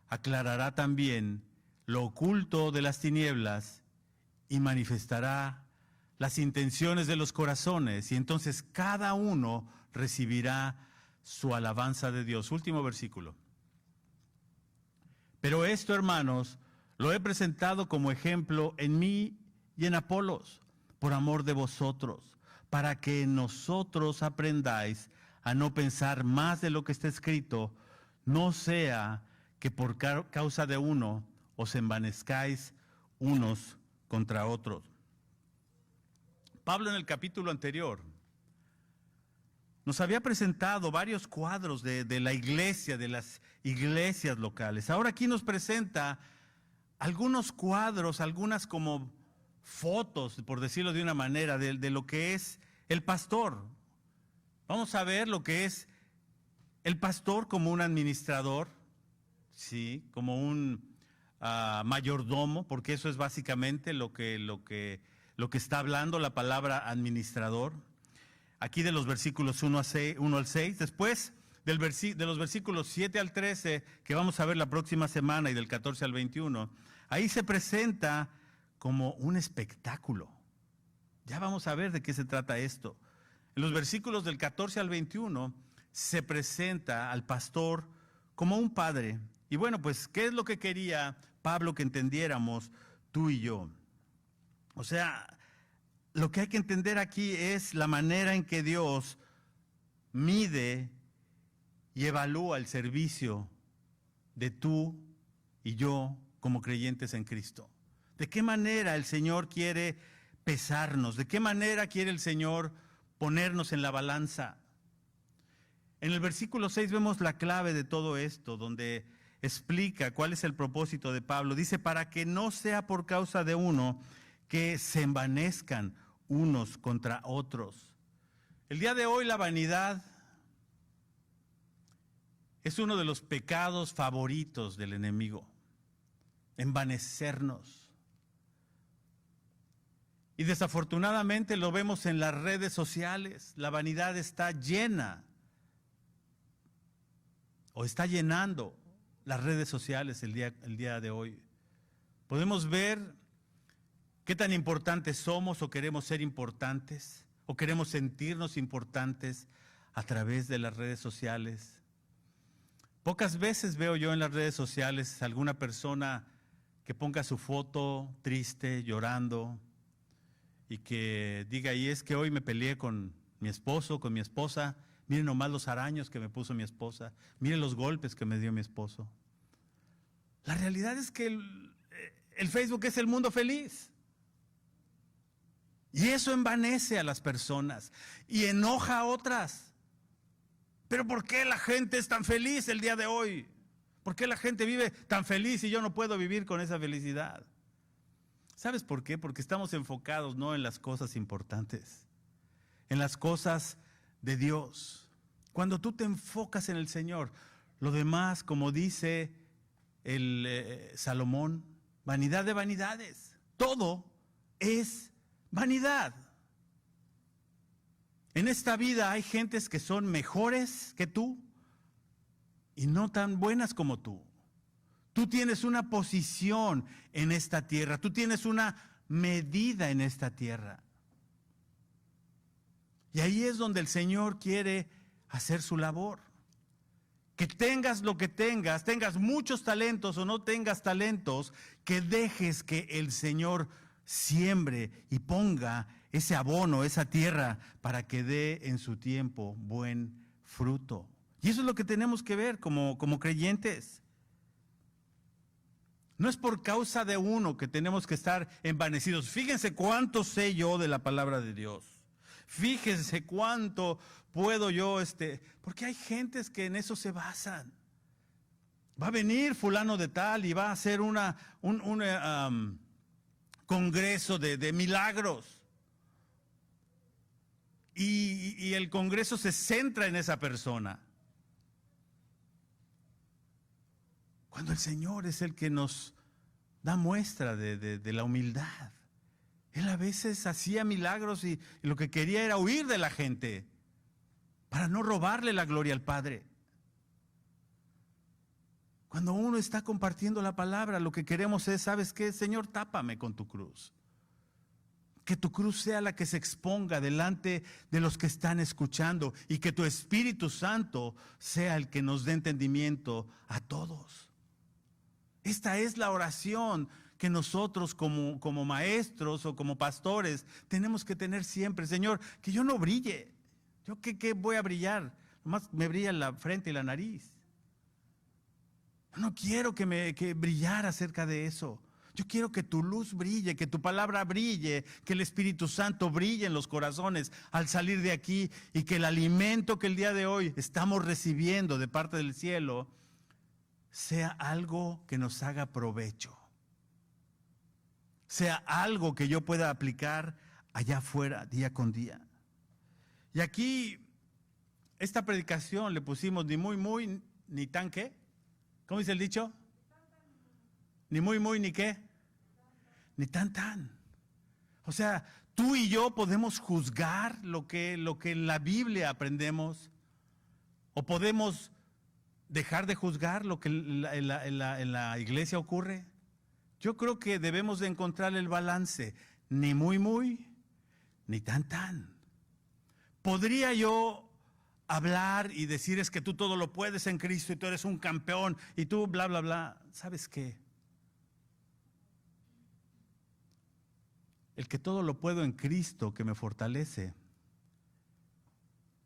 aclarará también lo oculto de las tinieblas y manifestará las intenciones de los corazones, y entonces cada uno recibirá su alabanza de Dios. Último versículo. Pero esto, hermanos, lo he presentado como ejemplo en mí y en Apolos, por amor de vosotros, para que nosotros aprendáis a no pensar más de lo que está escrito, no sea que por causa de uno os envanezcáis unos contra otros. Pablo en el capítulo anterior nos había presentado varios cuadros de la iglesia, de las iglesias locales. Ahora aquí nos presenta algunos cuadros, algunas como fotos, por decirlo de una manera, de lo que es el pastor. Vamos a ver lo que es el pastor como un administrador, sí, como un mayordomo, porque eso es básicamente lo que está hablando la palabra administrador. Aquí de los versículos 1 al 6, después de los versículos 7 al 13, que vamos a ver la próxima semana, y del 14 al 21, ahí se presenta como un espectáculo. Ya vamos a ver de qué se trata esto. En los versículos del 14 al 21 se presenta al pastor como un padre. Y bueno, pues, ¿qué es lo que quería Pablo que entendiéramos tú y yo? O sea, lo que hay que entender aquí es la manera en que Dios mide y evalúa el servicio de tú y yo como creyentes en Cristo. ¿De qué manera el Señor quiere pesarnos? ¿De qué manera quiere el Señor ponernos en la balanza? En el versículo 6 vemos la clave de todo esto, donde explica cuál es el propósito de Pablo. Dice, para que no sea por causa de uno que se envanezcan unos contra otros. El día de hoy la vanidad es uno de los pecados favoritos del enemigo, envanecernos. Y desafortunadamente lo vemos en las redes sociales. La vanidad está llena, o está llenando las redes sociales el día de hoy. Podemos ver qué tan importantes somos o queremos ser importantes, o queremos sentirnos importantes a través de las redes sociales. Pocas veces veo yo en las redes sociales alguna persona que ponga su foto triste, llorando, y que diga, y es que hoy me peleé con mi esposo, con mi esposa, miren nomás los araños que me puso mi esposa, miren los golpes que me dio mi esposo. La realidad es que el Facebook es el mundo feliz. Y eso envanece a las personas y enoja a otras. Pero ¿por qué la gente es tan feliz el día de hoy? ¿Por qué la gente vive tan feliz y yo no puedo vivir con esa felicidad? ¿Sabes por qué? Porque estamos enfocados no en las cosas importantes, en las cosas de Dios. Cuando tú te enfocas en el Señor, lo demás, como dice el Salomón, vanidad de vanidades. Todo es vanidad. En esta vida hay gentes que son mejores que tú y no tan buenas como tú. Tú tienes una posición en esta tierra, tú tienes una medida en esta tierra. Y ahí es donde el Señor quiere hacer su labor. Que tengas lo que tengas muchos talentos o no tengas talentos, que dejes que el Señor siembre y ponga ese abono, esa tierra, para que dé en su tiempo buen fruto. Y eso es lo que tenemos que ver como creyentes. No es por causa de uno que tenemos que estar envanecidos. Fíjense cuánto sé yo de la palabra de Dios. Fíjense cuánto puedo yo, porque hay gentes que en eso se basan. Va a venir fulano de tal y va a hacer un congreso de milagros. Y el congreso se centra en esa persona. Cuando el Señor es el que nos da muestra de la humildad. Él a veces hacía milagros y lo que quería era huir de la gente para no robarle la gloria al Padre. Cuando uno está compartiendo la palabra, lo que queremos es, ¿sabes qué? Señor, tápame con tu cruz. Que tu cruz sea la que se exponga delante de los que están escuchando y que tu Espíritu Santo sea el que nos dé entendimiento a todos. Esta es la oración que nosotros como maestros o como pastores tenemos que tener siempre. Señor, que yo no brille. ¿Yo qué voy a brillar? Nomás me brilla la frente y la nariz. No quiero que brillar acerca de eso. Yo quiero que tu luz brille, que tu palabra brille, que el Espíritu Santo brille en los corazones al salir de aquí y que el alimento que el día de hoy estamos recibiendo de parte del cielo sea algo que nos haga provecho. Sea algo que yo pueda aplicar allá afuera, día con día. Y aquí, esta predicación le pusimos ni muy, ni tan qué. ¿Cómo dice el dicho? Ni muy, ni qué. Ni tan. O sea, tú y yo podemos juzgar lo que en la Biblia aprendemos, o podemos dejar de juzgar lo que en la iglesia ocurre. Yo creo que debemos de encontrar el balance, ni muy, ni tan tan. ¿Podría yo hablar y decir es que tú todo lo puedes en Cristo y tú eres un campeón y tú bla, bla, bla? ¿Sabes qué? El que todo lo puedo en Cristo que me fortalece.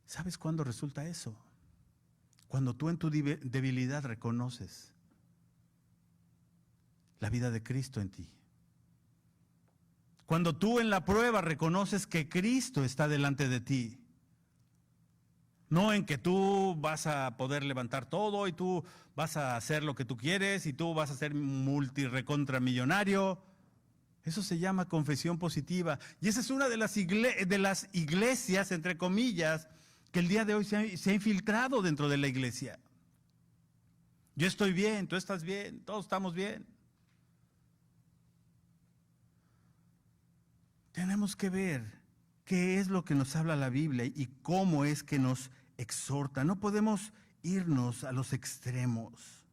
¿Sabes cuándo resulta eso? Cuando tú en tu debilidad reconoces la vida de Cristo en ti. Cuando tú en la prueba reconoces que Cristo está delante de ti. No en que tú vas a poder levantar todo y tú vas a hacer lo que tú quieres y tú vas a ser multirecontramillonario. Eso se llama confesión positiva. Y esa es una de las iglesias, entre comillas, que el día de hoy se ha infiltrado dentro de la iglesia. Yo estoy bien, tú estás bien, todos estamos bien. Tenemos que ver qué es lo que nos habla la Biblia y cómo es que nos exhorta. No podemos irnos a los extremos.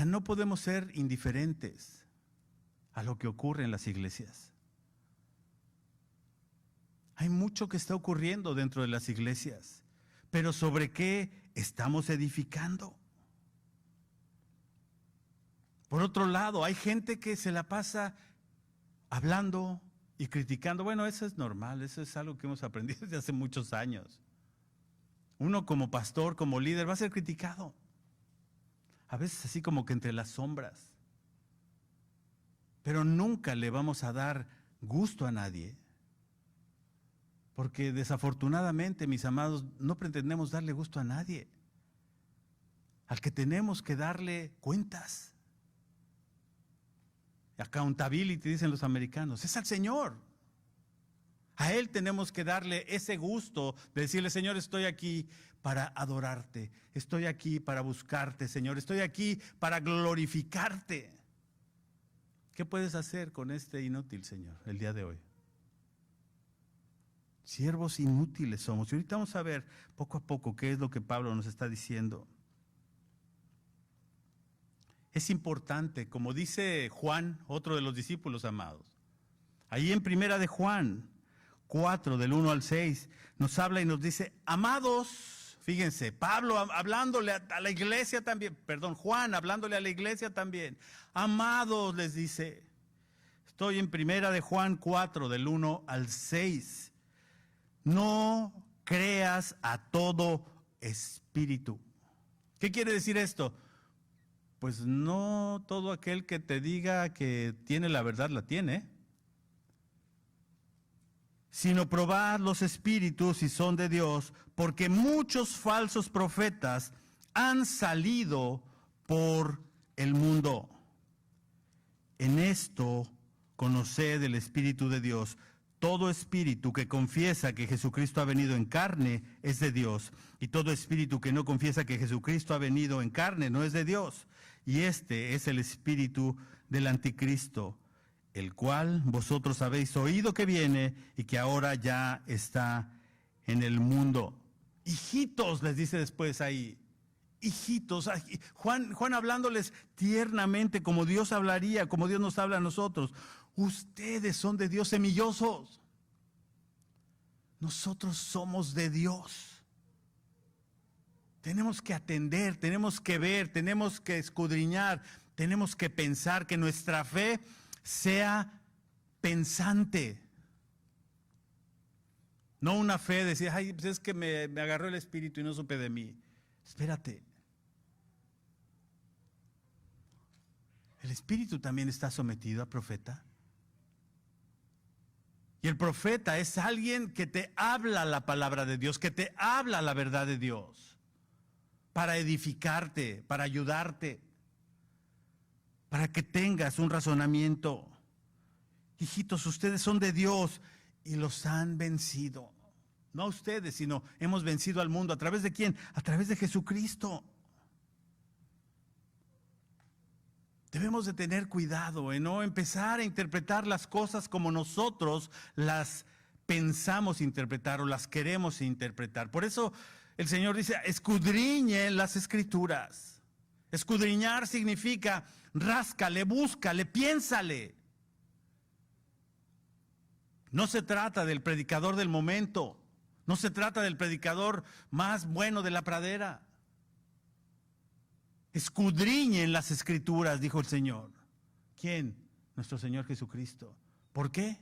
No podemos ser indiferentes a lo que ocurre en las iglesias. Hay mucho que está ocurriendo dentro de las iglesias, pero ¿sobre qué estamos edificando? Por otro lado, hay gente que se la pasa hablando y criticando. Bueno, eso es normal, eso es algo que hemos aprendido desde hace muchos años. Uno como pastor, como líder, va a ser criticado. A veces así como que entre las sombras. Pero nunca le vamos a dar gusto a nadie. Porque desafortunadamente, mis amados, no pretendemos darle gusto a nadie. Al que tenemos que darle cuentas. Accountability, dicen los americanos, es al Señor. A Él tenemos que darle ese gusto de decirle, Señor, estoy aquí para adorarte, estoy aquí para buscarte, Señor, estoy aquí para glorificarte. ¿Qué puedes hacer con este inútil, Señor, el día de hoy? Siervos inútiles somos. Y ahorita vamos a ver poco a poco qué es lo que Pablo nos está diciendo. Es importante, como dice Juan, otro de los discípulos amados. Ahí en primera de Juan 4, del 1 al 6, nos habla y nos dice, amados, fíjense, Pablo hablándole a la iglesia también, Juan hablándole a la iglesia también. Amados, les dice, estoy en primera de Juan 4, del 1 al 6. No creas a todo espíritu. ¿Qué quiere decir esto? Pues no todo aquel que te diga que tiene la verdad la tiene, sino probad los espíritus si son de Dios, porque muchos falsos profetas han salido por el mundo. En esto conoced el Espíritu de Dios. Todo espíritu que confiesa que Jesucristo ha venido en carne es de Dios, y todo espíritu que no confiesa que Jesucristo ha venido en carne no es de Dios. Y este es el espíritu del anticristo, el cual vosotros habéis oído que viene y que ahora ya está en el mundo. Hijitos, les dice después ahí, hijitos. Juan hablándoles tiernamente como Dios hablaría, como Dios nos habla a nosotros. Ustedes son de Dios, semillosos. Nosotros somos de Dios. Tenemos que atender, tenemos que ver, tenemos que escudriñar, tenemos que pensar, que nuestra fe sea pensante. No una fe de decir, ay, pues es que me agarró el espíritu y no supe de mí. Espérate. El espíritu también está sometido a profeta. Y el profeta es alguien que te habla la palabra de Dios, que te habla la verdad de Dios. Para edificarte, para ayudarte, para que tengas un razonamiento. Hijitos, ustedes son de Dios y los han vencido. No a ustedes, sino hemos vencido al mundo. ¿A través de quién? A través de Jesucristo. Debemos de tener cuidado en no empezar a interpretar las cosas como nosotros las pensamos interpretar o las queremos interpretar. Por eso el Señor dice, escudriñen las Escrituras. Escudriñar significa ráscale, búscale, piénsale. No se trata del predicador del momento. No se trata del predicador más bueno de la pradera. Escudriñen las Escrituras, dijo el Señor. ¿Quién? Nuestro Señor Jesucristo. ¿Por qué?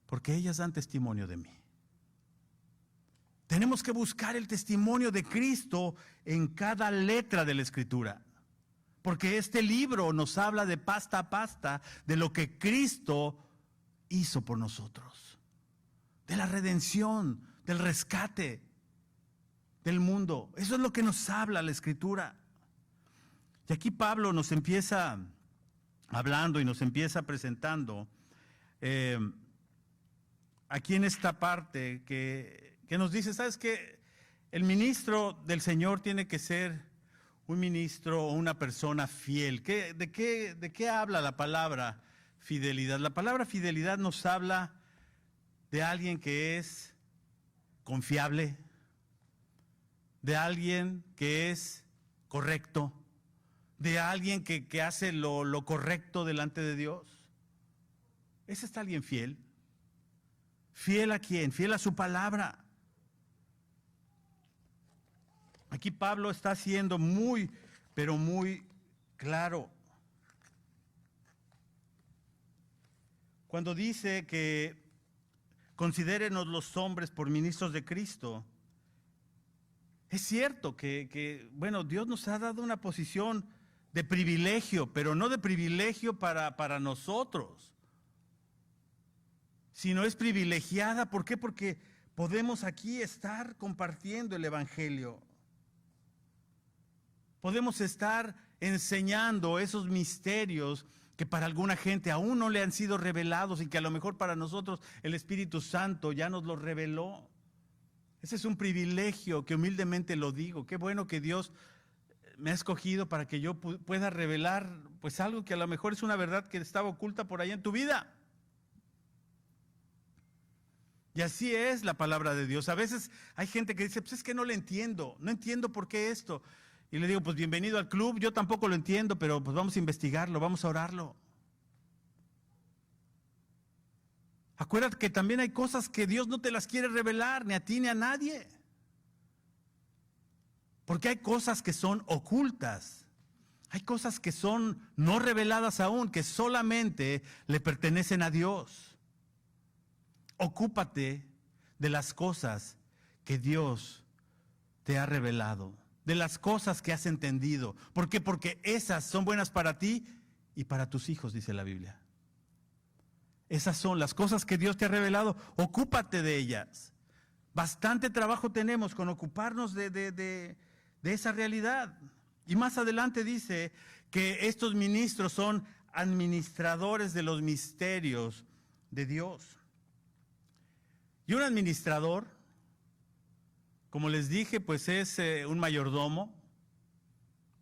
Porque ellas dan testimonio de mí. Tenemos que buscar el testimonio de Cristo en cada letra de la Escritura. Porque este libro nos habla de pasta a pasta de lo que Cristo hizo por nosotros. De la redención, del rescate del mundo. Eso es lo que nos habla la Escritura. Y aquí Pablo nos empieza hablando y nos empieza presentando aquí en esta parte que nos dice, ¿sabes qué? El ministro del Señor tiene que ser un ministro o una persona fiel. ¿De qué habla la palabra fidelidad? La palabra fidelidad nos habla de alguien que es confiable, de alguien que es correcto, de alguien que hace lo correcto delante de Dios. ¿Ese está alguien fiel? ¿Fiel a quién? Fiel a su palabra. Aquí Pablo está siendo muy, pero muy claro. Cuando dice que considérenos los hombres por ministros de Cristo, es cierto que Dios nos ha dado una posición de privilegio, pero no de privilegio para nosotros, sino es privilegiada. ¿Por qué? Porque podemos aquí estar compartiendo el Evangelio. Podemos estar enseñando esos misterios que para alguna gente aún no le han sido revelados y que a lo mejor para nosotros el Espíritu Santo ya nos los reveló. Ese es un privilegio que humildemente lo digo. Qué bueno que Dios me ha escogido para que yo pueda revelar pues algo que a lo mejor es una verdad que estaba oculta por ahí en tu vida. Y así es la palabra de Dios. A veces hay gente que dice, pues es que no le entiendo, no entiendo por qué esto. Y le digo, pues bienvenido al club, yo tampoco lo entiendo, pero pues vamos a investigarlo, vamos a orarlo. Acuérdate que también hay cosas que Dios no te las quiere revelar, ni a ti ni a nadie. Porque hay cosas que son ocultas, hay cosas que son no reveladas aún, que solamente le pertenecen a Dios. Ocúpate de las cosas que Dios te ha revelado, de las cosas que has entendido. ¿Por qué? Porque esas son buenas para ti y para tus hijos, dice la Biblia. Esas son las cosas que Dios te ha revelado, ocúpate de ellas. Bastante trabajo tenemos con ocuparnos de esa realidad. Y más adelante dice que estos ministros son administradores de los misterios de Dios. Y un administrador, como les dije, pues es un mayordomo.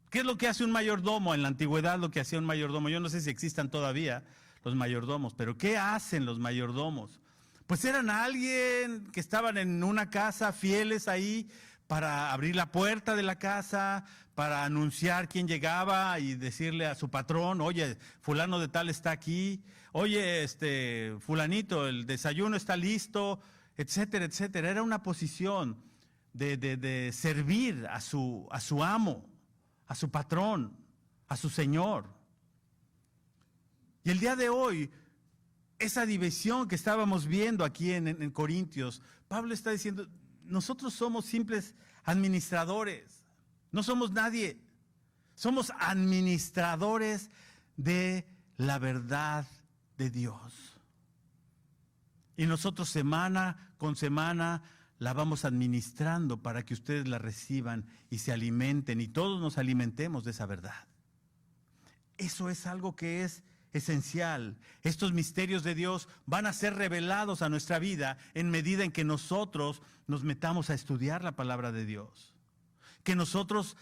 ¿Qué es lo que hace un mayordomo? En la antigüedad lo que hacía un mayordomo, yo no sé si existan todavía los mayordomos, pero ¿qué hacen los mayordomos? Pues eran alguien que estaban en una casa, fieles ahí, para abrir la puerta de la casa, para anunciar quién llegaba y decirle a su patrón, oye, fulano de tal está aquí, oye, fulanito, el desayuno está listo, etcétera, etcétera. Era una posición de servir a su amo, a su patrón, a su señor. Y el día de hoy, esa división que estábamos viendo aquí en Corintios, Pablo está diciendo, nosotros somos simples administradores, no somos nadie, somos administradores de la verdad de Dios. Y nosotros semana con semana la vamos administrando para que ustedes la reciban y se alimenten y todos nos alimentemos de esa verdad. Eso es algo que es esencial. Estos misterios de Dios van a ser revelados a nuestra vida en medida en que nosotros nos metamos a estudiar la palabra de Dios. Que nosotros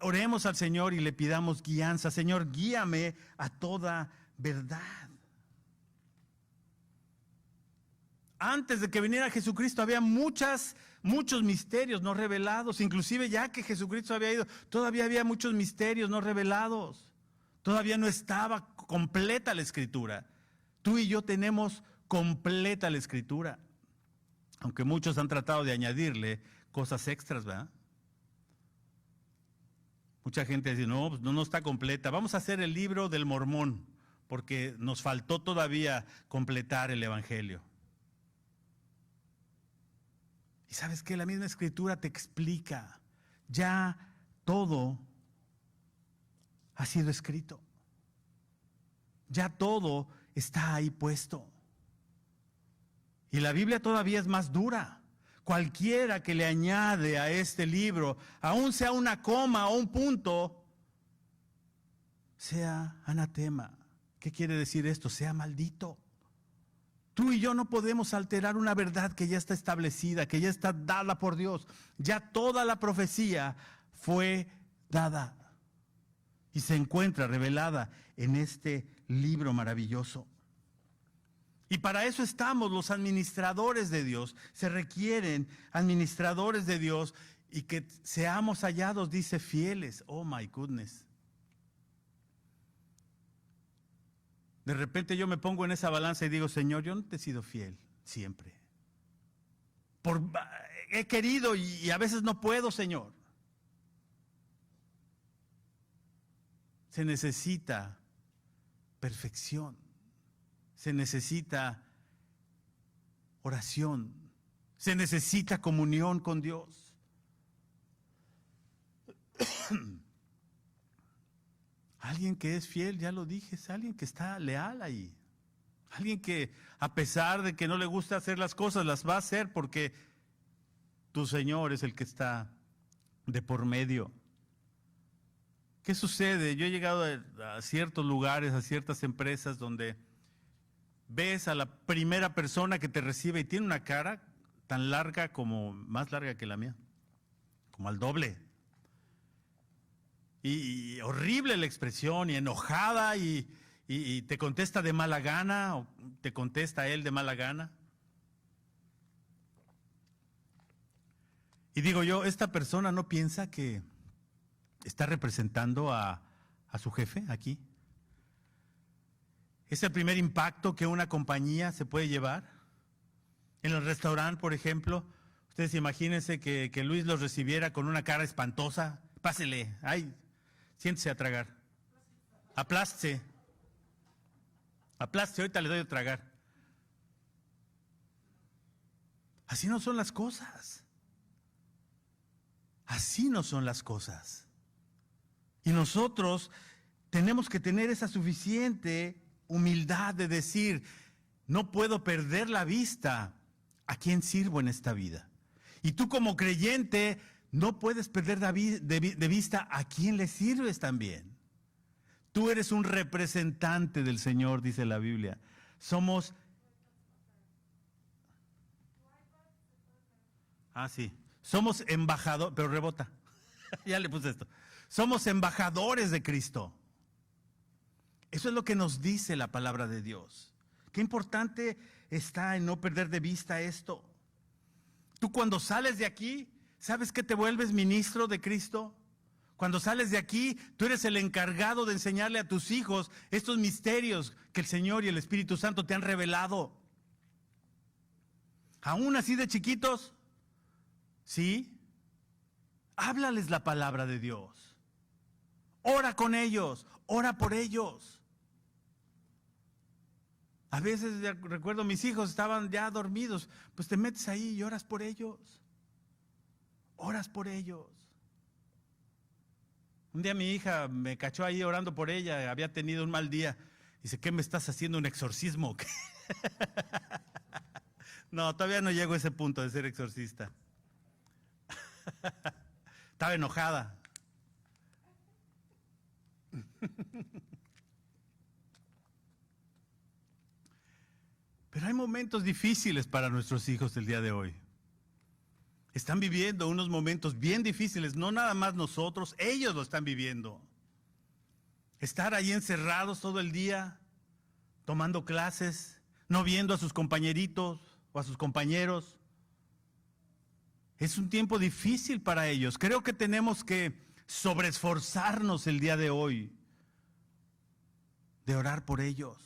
oremos al Señor y le pidamos guianza. Señor, guíame a toda verdad. Antes de que viniera Jesucristo había muchos misterios no revelados. Inclusive ya que Jesucristo había ido, todavía había muchos misterios no revelados. Todavía no estaba completa la Escritura. Tú y yo tenemos completa la Escritura. Aunque muchos han tratado de añadirle cosas extras, ¿verdad? Mucha gente dice, no, pues no está completa. Vamos a hacer el libro del Mormón, porque nos faltó todavía completar el Evangelio. Y ¿sabes qué? La misma Escritura te explica, ya todo ha sido escrito. Ya todo está ahí puesto. Y la Biblia todavía es más dura. Cualquiera que le añade a este libro, aun sea una coma o un punto, sea anatema. ¿Qué quiere decir esto? Sea maldito. Tú y yo no podemos alterar una verdad que ya está establecida, que ya está dada por Dios. Ya toda la profecía fue dada y se encuentra revelada en este libro maravilloso. Y para eso estamos los administradores de Dios. Se requieren administradores de Dios y que seamos hallados, dice, fieles. Oh my goodness. De repente yo me pongo en esa balanza y digo, Señor, yo no te he sido fiel siempre. He querido y a veces no puedo, Señor. Se necesita perfección. Se necesita oración, se necesita comunión con Dios. Alguien que es fiel, ya lo dije, es alguien que está leal ahí. Alguien que a pesar de que no le gusta hacer las cosas, las va a hacer porque tu Señor es el que está de por medio. ¿Qué sucede? Yo he llegado a ciertos lugares, a ciertas empresas donde ves a la primera persona que te recibe y tiene una cara tan larga como, más larga que la mía, como al doble. Y horrible la expresión, y enojada, y te contesta de mala gana, o te contesta él de mala gana. Y digo yo, esta persona no piensa que está representando a su jefe aquí. Es el primer impacto que una compañía se puede llevar. En el restaurante, por ejemplo, ustedes imagínense que Luis los recibiera con una cara espantosa. Pásele, ay, siéntese a tragar. Aplástese. Aplástese, ahorita le doy a tragar. Así no son las cosas. Así no son las cosas. Y nosotros tenemos que tener esa suficiente humildad de decir, no puedo perder la vista a quién sirvo en esta vida. Y tú como creyente no puedes perder de vista a quién le sirves también. Tú eres un representante del Señor, dice la Biblia. Somos embajadores, pero rebota. Ya le puse esto. Somos embajadores de Cristo. Eso es lo que nos dice la palabra de Dios. Qué importante está en no perder de vista esto. Tú cuando sales de aquí, ¿sabes que te vuelves ministro de Cristo? Cuando sales de aquí, tú eres el encargado de enseñarle a tus hijos estos misterios que el Señor y el Espíritu Santo te han revelado. Aún así de chiquitos, ¿sí? Háblales la palabra de Dios. Ora con ellos, ora por ellos. A veces recuerdo mis hijos estaban ya dormidos, pues te metes ahí y oras por ellos. Oras por ellos. Un día mi hija me cachó ahí orando por ella, había tenido un mal día. Dice, ¿qué me estás haciendo, un exorcismo? No, todavía no llego a ese punto de ser exorcista. Estaba enojada. Pero hay momentos difíciles para nuestros hijos el día de hoy. Están viviendo unos momentos bien difíciles, no nada más nosotros, ellos lo están viviendo. Estar ahí encerrados todo el día, tomando clases, no viendo a sus compañeritos o a sus compañeros. Es un tiempo difícil para ellos. Creo que tenemos que sobreesforzarnos el día de hoy, de orar por ellos.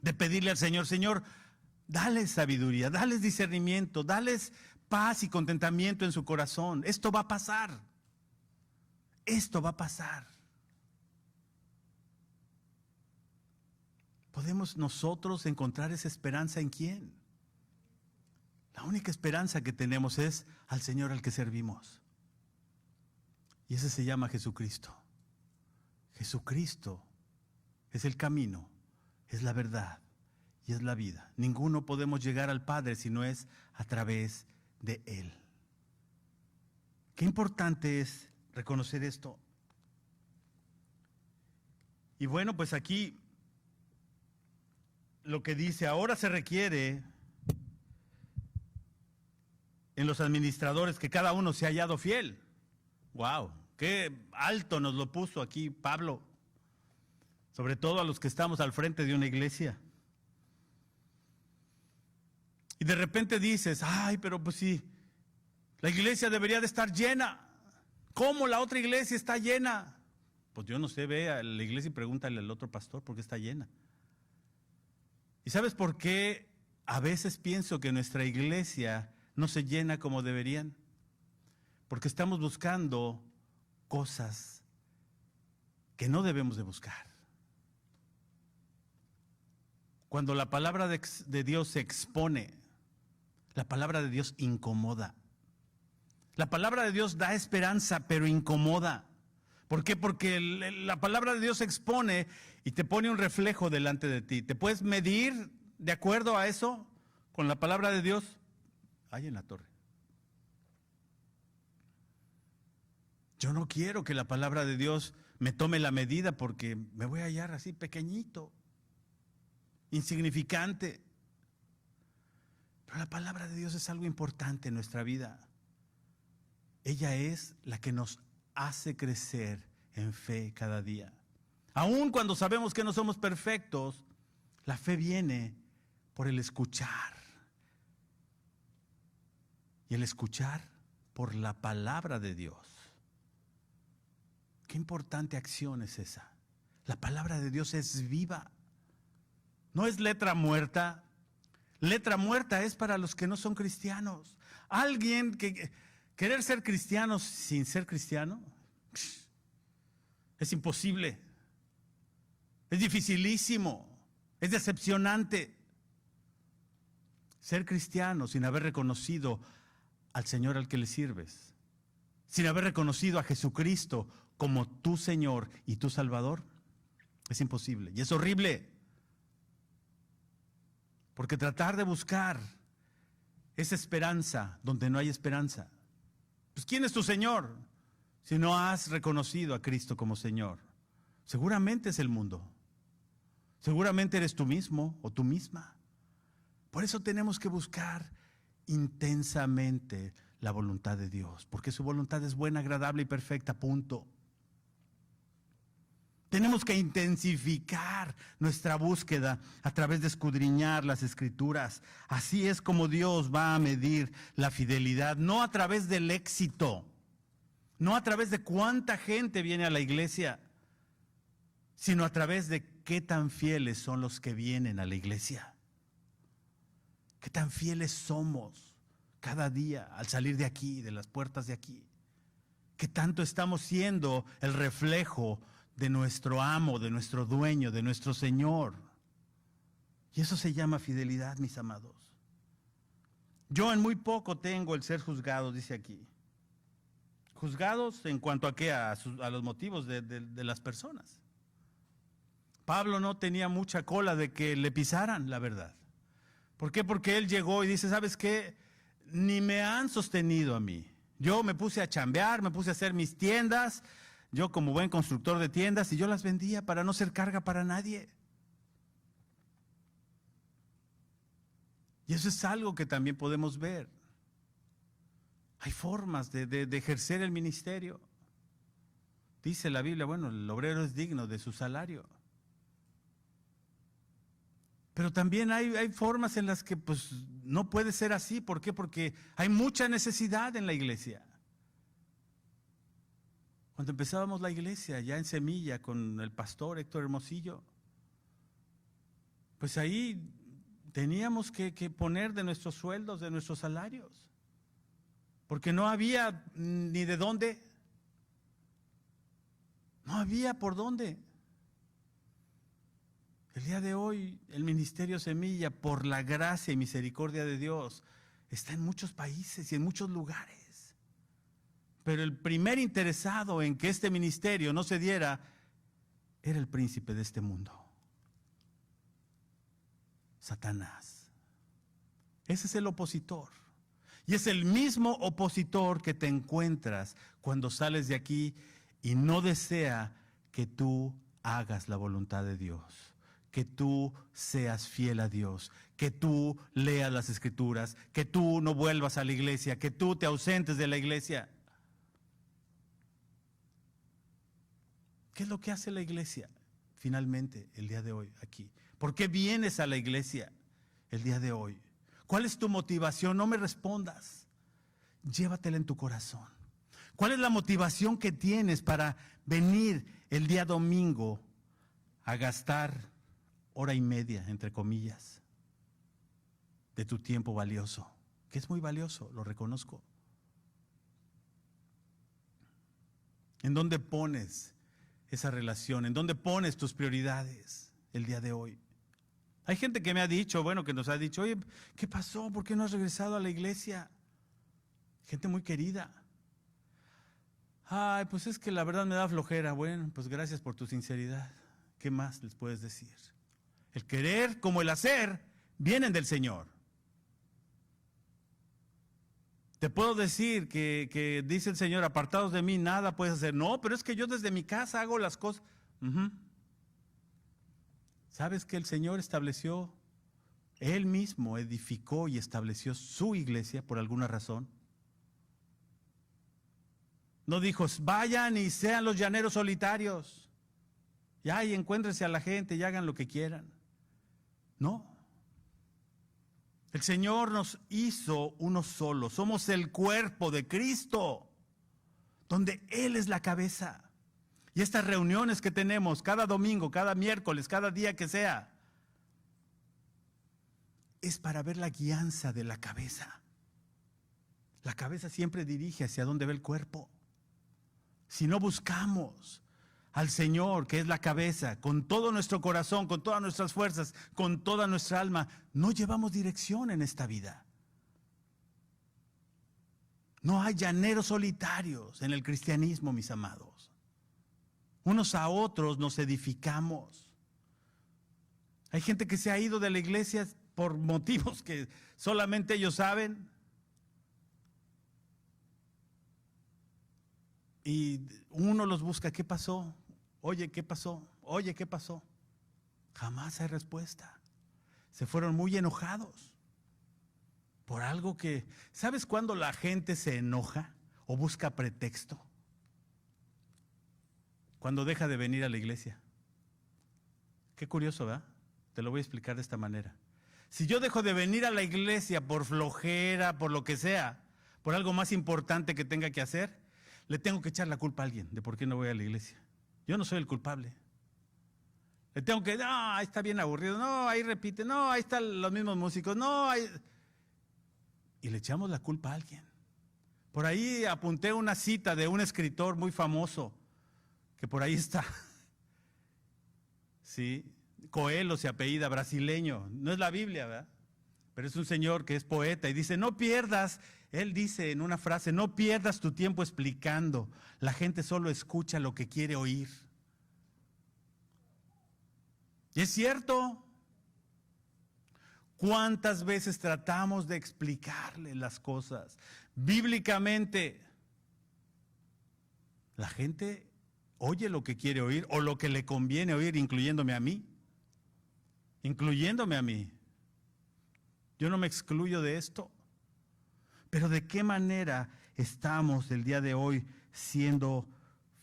de pedirle al Señor, Señor, dales sabiduría, dales discernimiento, dales paz y contentamiento en su corazón. Esto va a pasar. Esto va a pasar. ¿Podemos nosotros encontrar esa esperanza en quién? La única esperanza que tenemos es al Señor al que servimos. Y ese se llama Jesucristo. Jesucristo es el camino, es la verdad y es la vida. Ninguno podemos llegar al Padre si no es a través de Él. Qué importante es reconocer esto. Y bueno, pues aquí lo que dice, ahora se requiere en los administradores que cada uno se ha hallado fiel. Wow, qué alto nos lo puso aquí Pablo, sobre todo a los que estamos al frente de una iglesia. Y de repente dices, ay, pero pues sí, la iglesia debería de estar llena. ¿Cómo la otra iglesia está llena? Pues yo no sé, ve a la iglesia y pregúntale al otro pastor por qué está llena. ¿Y sabes por qué a veces pienso que nuestra iglesia no se llena como deberían? Porque estamos buscando cosas que no debemos de buscar. Cuando la palabra de Dios se expone, la palabra de Dios incomoda. La palabra de Dios da esperanza, pero incomoda. ¿Por qué? Porque la palabra de Dios se expone y te pone un reflejo delante de ti. ¿Te puedes medir de acuerdo a eso con la palabra de Dios? Ahí en la torre. Yo no quiero que la palabra de Dios me tome la medida porque me voy a hallar así pequeñito, insignificante. Pero la palabra de Dios es algo importante en nuestra vida. Ella es la que nos hace crecer en fe cada día. Aun cuando sabemos que no somos perfectos, la fe viene por el escuchar. Y el escuchar por la palabra de Dios. Qué importante acción es esa. La palabra de Dios es viva. No es letra muerta. Letra muerta es para los que no son cristianos. Alguien que querer ser cristiano sin ser cristiano es imposible. Es dificilísimo. Es decepcionante. Ser cristiano sin haber reconocido al Señor al que le sirves, sin haber reconocido a Jesucristo como tu Señor y tu Salvador, es imposible y es horrible. Porque tratar de buscar esa esperanza donde no hay esperanza. Pues ¿quién es tu Señor? Si no has reconocido a Cristo como Señor, seguramente es el mundo. Seguramente eres tú mismo o tú misma. Por eso tenemos que buscar intensamente la voluntad de Dios, porque su voluntad es buena, agradable y perfecta, punto. Tenemos que intensificar nuestra búsqueda a través de escudriñar las Escrituras. Así es como Dios va a medir la fidelidad, no a través del éxito, no a través de cuánta gente viene a la iglesia, sino a través de qué tan fieles son los que vienen a la iglesia. Qué tan fieles somos cada día al salir de aquí, de las puertas de aquí. Qué tanto estamos siendo el reflejo de nuestro amo, de nuestro dueño, de nuestro Señor. Y eso se llama fidelidad, mis amados. Yo en muy poco tengo el ser juzgado, dice aquí. Juzgados en cuanto a qué, a los motivos de las personas. Pablo no tenía mucha cola de que le pisaran, la verdad. ¿Por qué? Porque él llegó y dice, ¿sabes qué? Ni me han sostenido a mí. Yo me puse a chambear, me puse a hacer mis tiendas, yo como buen constructor de tiendas, y yo las vendía para no ser carga para nadie. Y eso es algo que también podemos ver. Hay formas de ejercer el ministerio. Dice la Biblia, bueno, el obrero es digno de su salario. Pero también hay formas en las que pues no puede ser así. ¿Por qué? Porque hay mucha necesidad en la iglesia. Cuando empezábamos la iglesia, ya en Semilla, con el pastor Héctor Hermosillo, pues ahí teníamos que poner de nuestros sueldos, de nuestros salarios, porque no había ni de dónde, no había por dónde. El día de hoy, el Ministerio Semilla, por la gracia y misericordia de Dios, está en muchos países y en muchos lugares. Pero el primer interesado en que este ministerio no se diera era el príncipe de este mundo, Satanás. Ese es el opositor. Y es el mismo opositor que te encuentras cuando sales de aquí y no desea que tú hagas la voluntad de Dios, que tú seas fiel a Dios, que tú leas las Escrituras, que tú no vuelvas a la iglesia, que tú te ausentes de la iglesia. ¿Qué es lo que hace la iglesia finalmente el día de hoy aquí? ¿Por qué vienes a la iglesia el día de hoy? ¿Cuál es tu motivación? No me respondas. Llévatela en tu corazón. ¿Cuál es la motivación que tienes para venir el día domingo a gastar hora y media, entre comillas, de tu tiempo valioso? Que es muy valioso, lo reconozco. ¿En dónde pones esa relación? ¿En dónde pones tus prioridades el día de hoy? Hay gente que me ha dicho, bueno, que nos ha dicho, oye, ¿qué pasó? ¿Por qué no has regresado a la iglesia? Gente muy querida. Ay, pues es que la verdad me da flojera. Bueno, pues gracias por tu sinceridad. ¿Qué más les puedes decir? El querer como el hacer vienen del Señor. Te puedo decir que dice el Señor, apartados de mí nada puedes hacer. No, pero es que yo desde mi casa hago las cosas. ¿Sabes que el Señor estableció, Él mismo edificó y estableció su iglesia por alguna razón? No dijo, vayan y sean los llaneros solitarios. Ya, y encuéntrense a la gente y hagan lo que quieran. No. El Señor nos hizo uno solo. Somos el cuerpo de Cristo, donde Él es la cabeza. Y estas reuniones que tenemos cada domingo, cada miércoles, cada día que sea, es para ver la guianza de la cabeza. La cabeza siempre dirige hacia donde ve el cuerpo. Si no buscamos al Señor, que es la cabeza, con todo nuestro corazón, con todas nuestras fuerzas, con toda nuestra alma, no llevamos dirección en esta vida. No hay llaneros solitarios en el cristianismo, mis amados. Unos a otros nos edificamos. Hay gente que se ha ido de la iglesia por motivos que solamente ellos saben. Y uno los busca, ¿qué pasó? Oye, ¿qué pasó? Oye, ¿qué pasó? Jamás hay respuesta. Se fueron muy enojados por algo que... ¿Sabes cuándo la gente se enoja o busca pretexto? Cuando deja de venir a la iglesia. Qué curioso, ¿verdad? Te lo voy a explicar de esta manera. Si yo dejo de venir a la iglesia por flojera, por lo que sea, por algo más importante que tenga que hacer, le tengo que echar la culpa a alguien de por qué no voy a la iglesia. Yo no soy el culpable. Le tengo que, no, ahí está bien aburrido, no, ahí repite, no, ahí están los mismos músicos, no, ahí... Y le echamos la culpa a alguien. Por ahí apunté una cita de un escritor muy famoso, que por ahí está. Sí, Coelho se apellida, brasileño, no es la Biblia, ¿verdad? Pero es un señor que es poeta y dice, no pierdas, él dice en una frase, no pierdas tu tiempo explicando, la gente solo escucha lo que quiere oír. Y es cierto. ¿Cuántas veces tratamos de explicarle las cosas bíblicamente? La gente oye lo que quiere oír o lo que le conviene oír, incluyéndome a mí. Incluyéndome a mí. Yo no me excluyo de esto. Pero ¿de qué manera estamos el día de hoy siendo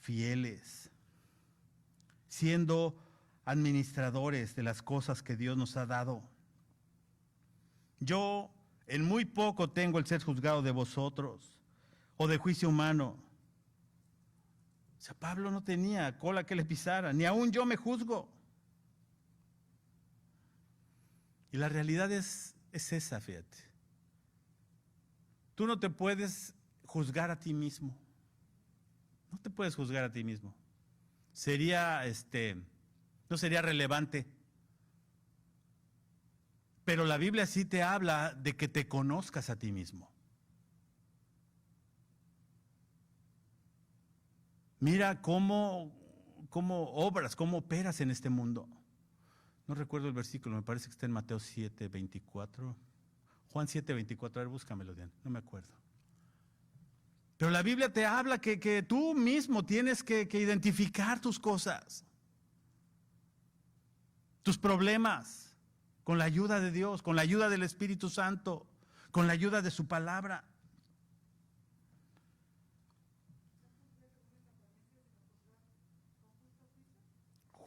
fieles? Siendo administradores de las cosas que Dios nos ha dado. Yo en muy poco tengo el ser juzgado de vosotros o de juicio humano. O sea, Pablo no tenía cola que le pisara, ni aún yo me juzgo. Y la realidad es esa, fíjate. Tú no te puedes juzgar a ti mismo. No te puedes juzgar a ti mismo. No sería relevante. Pero la Biblia sí te habla de que te conozcas a ti mismo. Mira cómo obras, cómo operas en este mundo. No recuerdo el versículo, me parece que está en Mateo 7:24. Juan 7:24, a ver, búscamelo, Diana, no me acuerdo. Pero la Biblia te habla que tú mismo tienes que identificar tus cosas, tus problemas, con la ayuda de Dios, con la ayuda del Espíritu Santo, con la ayuda de su palabra.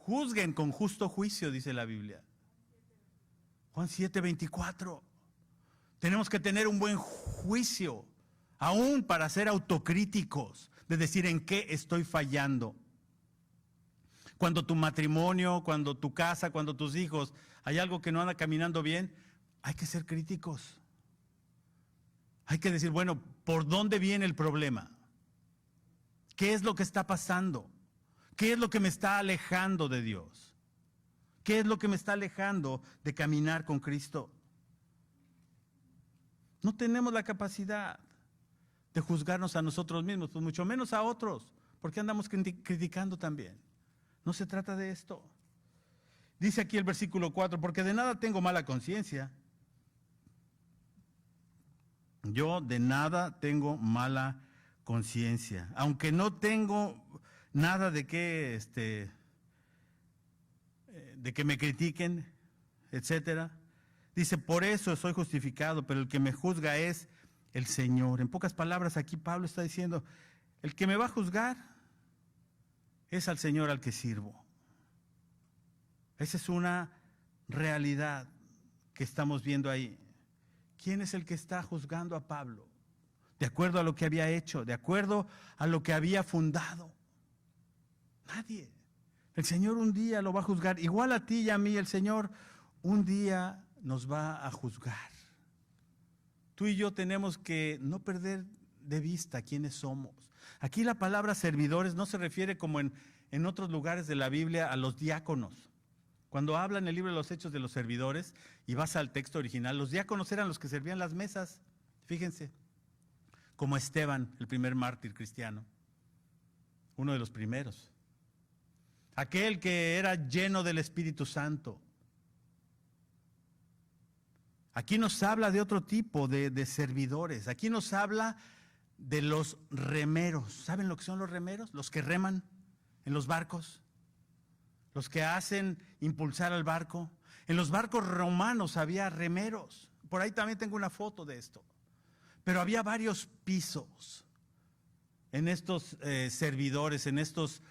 Juzguen con justo juicio, dice la Biblia. Juan 7:24. Tenemos que tener un buen juicio, aún para ser autocríticos, de decir en qué estoy fallando. Cuando tu matrimonio, cuando tu casa, cuando tus hijos, hay algo que no anda caminando bien, hay que ser críticos. Hay que decir, bueno, ¿por dónde viene el problema? ¿Qué es lo que está pasando? ¿Qué es lo que me está alejando de Dios? ¿Qué es lo que me está alejando de caminar con Cristo? No tenemos la capacidad de juzgarnos a nosotros mismos, pues mucho menos a otros, porque andamos criticando también. No se trata de esto. Dice aquí el versículo 4, porque de nada tengo mala conciencia. Yo de nada tengo mala conciencia, aunque no tengo nada de que me critiquen, etcétera. Dice, por eso soy justificado, pero el que me juzga es el Señor. En pocas palabras, aquí Pablo está diciendo, el que me va a juzgar es al Señor al que sirvo. Esa es una realidad que estamos viendo ahí. ¿Quién es el que está juzgando a Pablo? De acuerdo a lo que había hecho, de acuerdo a lo que había fundado. Nadie. El Señor un día lo va a juzgar. Igual a ti y a mí, el Señor un día nos va a juzgar. Tú y yo tenemos que no perder de vista quiénes somos. Aquí la palabra servidores no se refiere como en otros lugares de la Biblia a los diáconos. Cuando habla en el libro de los Hechos de los servidores y vas al texto original, los diáconos eran los que servían las mesas. Fíjense, como Esteban, el primer mártir cristiano, uno de los primeros. Aquel que era lleno del Espíritu Santo. Aquí nos habla de otro tipo de servidores. Aquí nos habla de los remeros. ¿Saben lo que son los remeros? Los que reman en los barcos. Los que hacen impulsar al barco. En los barcos romanos había remeros. Por ahí también tengo una foto de esto. Pero había varios pisos en estos servidores, en estos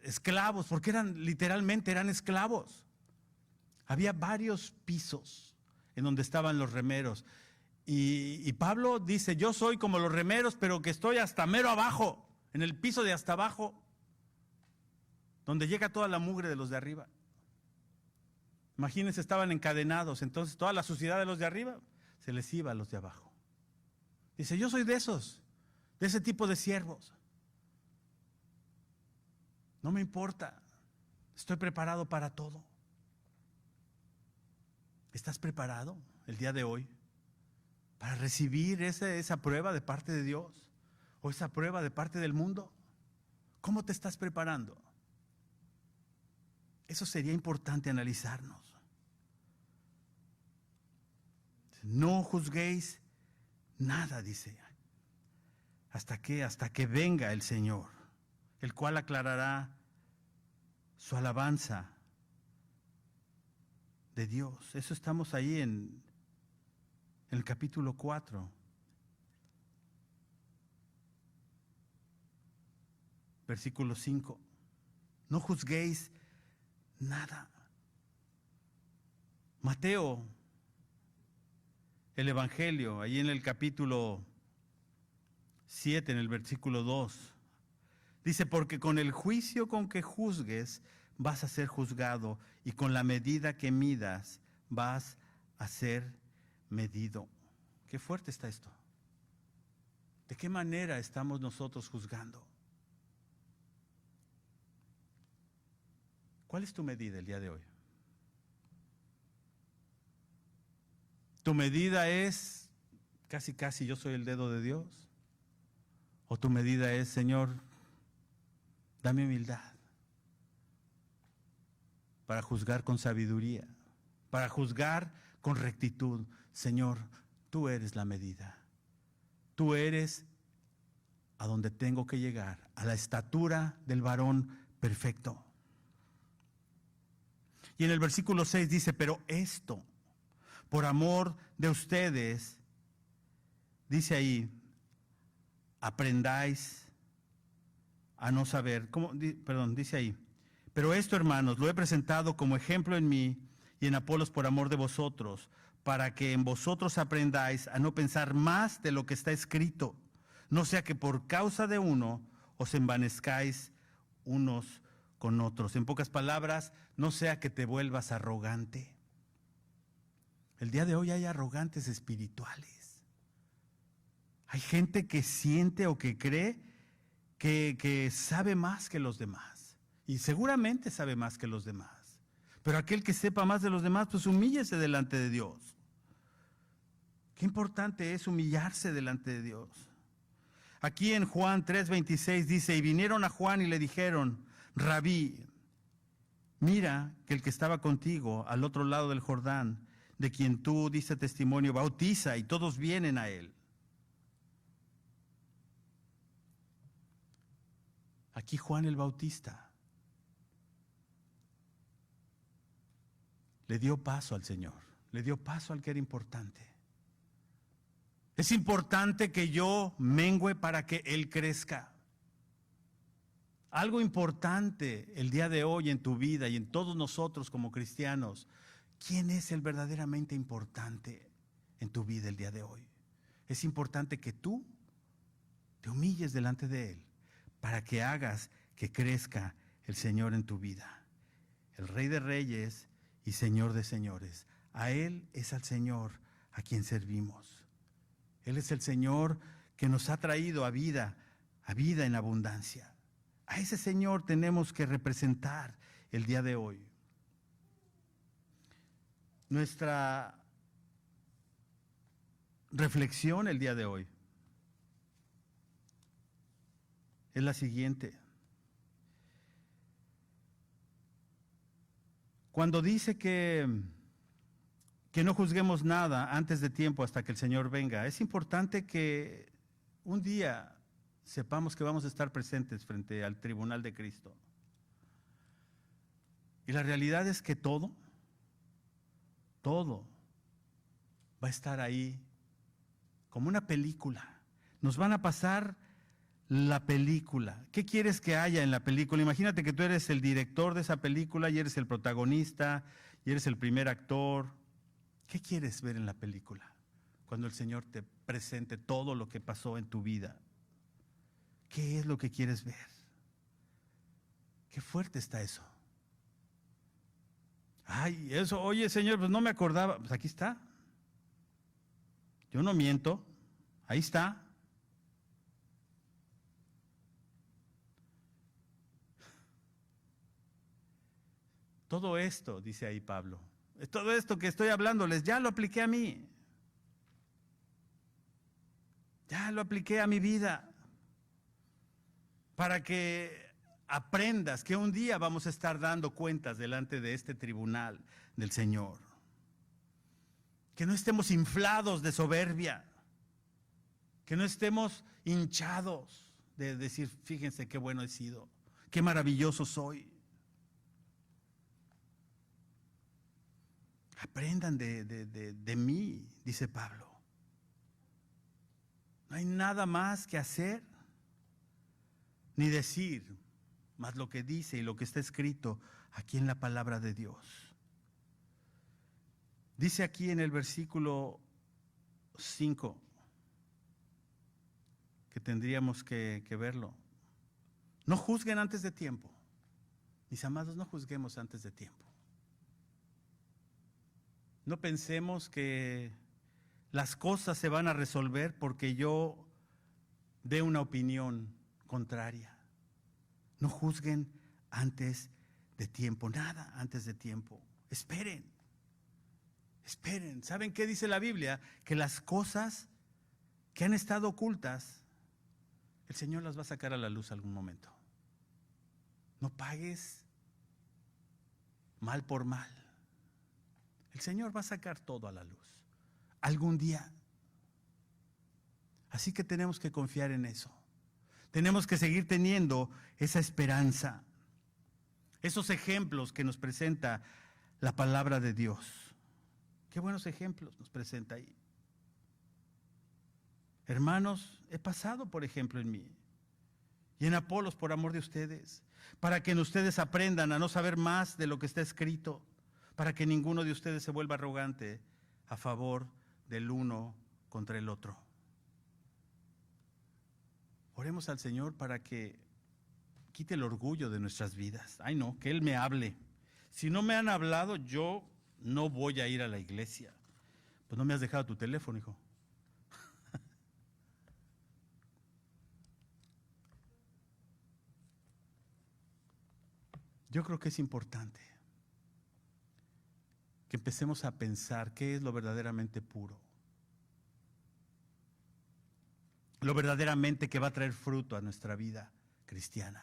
esclavos, porque literalmente eran esclavos. Había varios pisos en donde estaban los remeros. Y Pablo dice, yo soy como los remeros, pero que estoy hasta mero abajo, en el piso de hasta abajo, donde llega toda la mugre de los de arriba. Imagínense, estaban encadenados, entonces toda la suciedad de los de arriba se les iba a los de abajo. Dice, yo soy de ese tipo de siervos. No me importa, estoy preparado para todo. ¿Estás preparado el día de hoy para recibir esa prueba de parte de Dios o esa prueba de parte del mundo? ¿Cómo te estás preparando? Eso sería importante analizarnos. No juzguéis nada, dice, hasta que venga el Señor, el cual aclarará su alabanza de Dios. Eso estamos ahí en el capítulo 4. Versículo 5. No juzguéis nada. Mateo, el Evangelio, ahí en el capítulo 7, en el versículo 2, dice, porque con el juicio con que juzgues vas a ser juzgado, y con la medida que midas vas a ser medido. Qué fuerte está esto. ¿De qué manera estamos nosotros juzgando? ¿Cuál es tu medida el día de hoy? ¿Tu medida es casi yo soy el dedo de Dios? ¿O tu medida es, Señor, dame humildad para juzgar con sabiduría, para juzgar con rectitud? Señor, tú eres la medida. Tú eres a donde tengo que llegar, a la estatura del varón perfecto. Y en el versículo 6 dice, pero esto, por amor de ustedes, dice ahí, aprendáis a no saber. Dice ahí, pero esto, hermanos, lo he presentado como ejemplo en mí y en Apolos por amor de vosotros, para que en vosotros aprendáis a no pensar más de lo que está escrito, no sea que por causa de uno os envanezcáis unos con otros. En pocas palabras, no sea que te vuelvas arrogante. El día de hoy hay arrogantes espirituales. Hay gente que siente o que cree que sabe más que los demás. Y seguramente sabe más que los demás. Pero aquel que sepa más de los demás, pues humíllese delante de Dios. Qué importante es humillarse delante de Dios. Aquí en Juan 3:26 dice, y vinieron a Juan y le dijeron, Rabí, mira que el que estaba contigo al otro lado del Jordán, de quien tú diste testimonio, bautiza y todos vienen a él. Aquí Juan el Bautista le dio paso al Señor, le dio paso al que era importante. Es importante que yo mengüe para que Él crezca. Algo importante el día de hoy en tu vida y en todos nosotros como cristianos. ¿Quién es el verdaderamente importante en tu vida el día de hoy? Es importante que tú te humilles delante de Él para que hagas que crezca el Señor en tu vida. El Rey de Reyes y Señor de Señores. A Él es al Señor a quien servimos. Él es el Señor que nos ha traído a vida en abundancia. A ese Señor tenemos que representar el día de hoy. Nuestra reflexión el día de hoy es la siguiente. Cuando dice que no juzguemos nada antes de tiempo hasta que el Señor venga, es importante que un día sepamos que vamos a estar presentes frente al tribunal de Cristo. Y la realidad es que todo va a estar ahí como una película. Nos van a pasar la película. ¿Qué quieres que haya en la película? Imagínate que tú eres el director de esa película y eres el protagonista y eres el primer actor. ¿Qué quieres ver en la película? Cuando el Señor te presente todo lo que pasó en tu vida. ¿Qué es lo que quieres ver? Qué fuerte está eso. Ay, eso, oye Señor, pues no me acordaba. Pues aquí está. Yo no miento. Ahí está. Todo esto, dice ahí Pablo, todo esto que estoy hablándoles, ya lo apliqué a mí. Ya lo apliqué a mi vida. Para que aprendas que un día vamos a estar dando cuentas delante de este tribunal del Señor. Que no estemos inflados de soberbia. Que no estemos hinchados de decir, fíjense qué bueno he sido, qué maravilloso soy. Aprendan de mí, dice Pablo. No hay nada más que hacer ni decir, más lo que dice y lo que está escrito aquí en la palabra de Dios. Dice aquí en el versículo 5 que tendríamos que verlo. No juzguen antes de tiempo. Mis amados, no juzguemos antes de tiempo. No pensemos que las cosas se van a resolver porque yo dé una opinión contraria. No juzguen antes de tiempo, nada antes de tiempo. Esperen, esperen. ¿Saben qué dice la Biblia? Que las cosas que han estado ocultas, el Señor las va a sacar a la luz algún momento. No pagues mal por mal. El Señor va a sacar todo a la luz algún día. Así que tenemos que confiar en eso. Tenemos que seguir teniendo esa esperanza. Esos ejemplos que nos presenta la palabra de Dios. Qué buenos ejemplos nos presenta ahí. Hermanos, he pasado, por ejemplo, en mí y en Apolos por amor de ustedes, para que ustedes aprendan a no saber más de lo que está escrito, para que ninguno de ustedes se vuelva arrogante a favor del uno contra el otro. Oremos al Señor para que quite el orgullo de nuestras vidas. Ay, no, que Él me hable. Si no me han hablado, yo no voy a ir a la iglesia. Pues no me has dejado tu teléfono, hijo. Yo creo que es importante que empecemos a pensar qué es lo verdaderamente puro, lo verdaderamente que va a traer fruto a nuestra vida cristiana.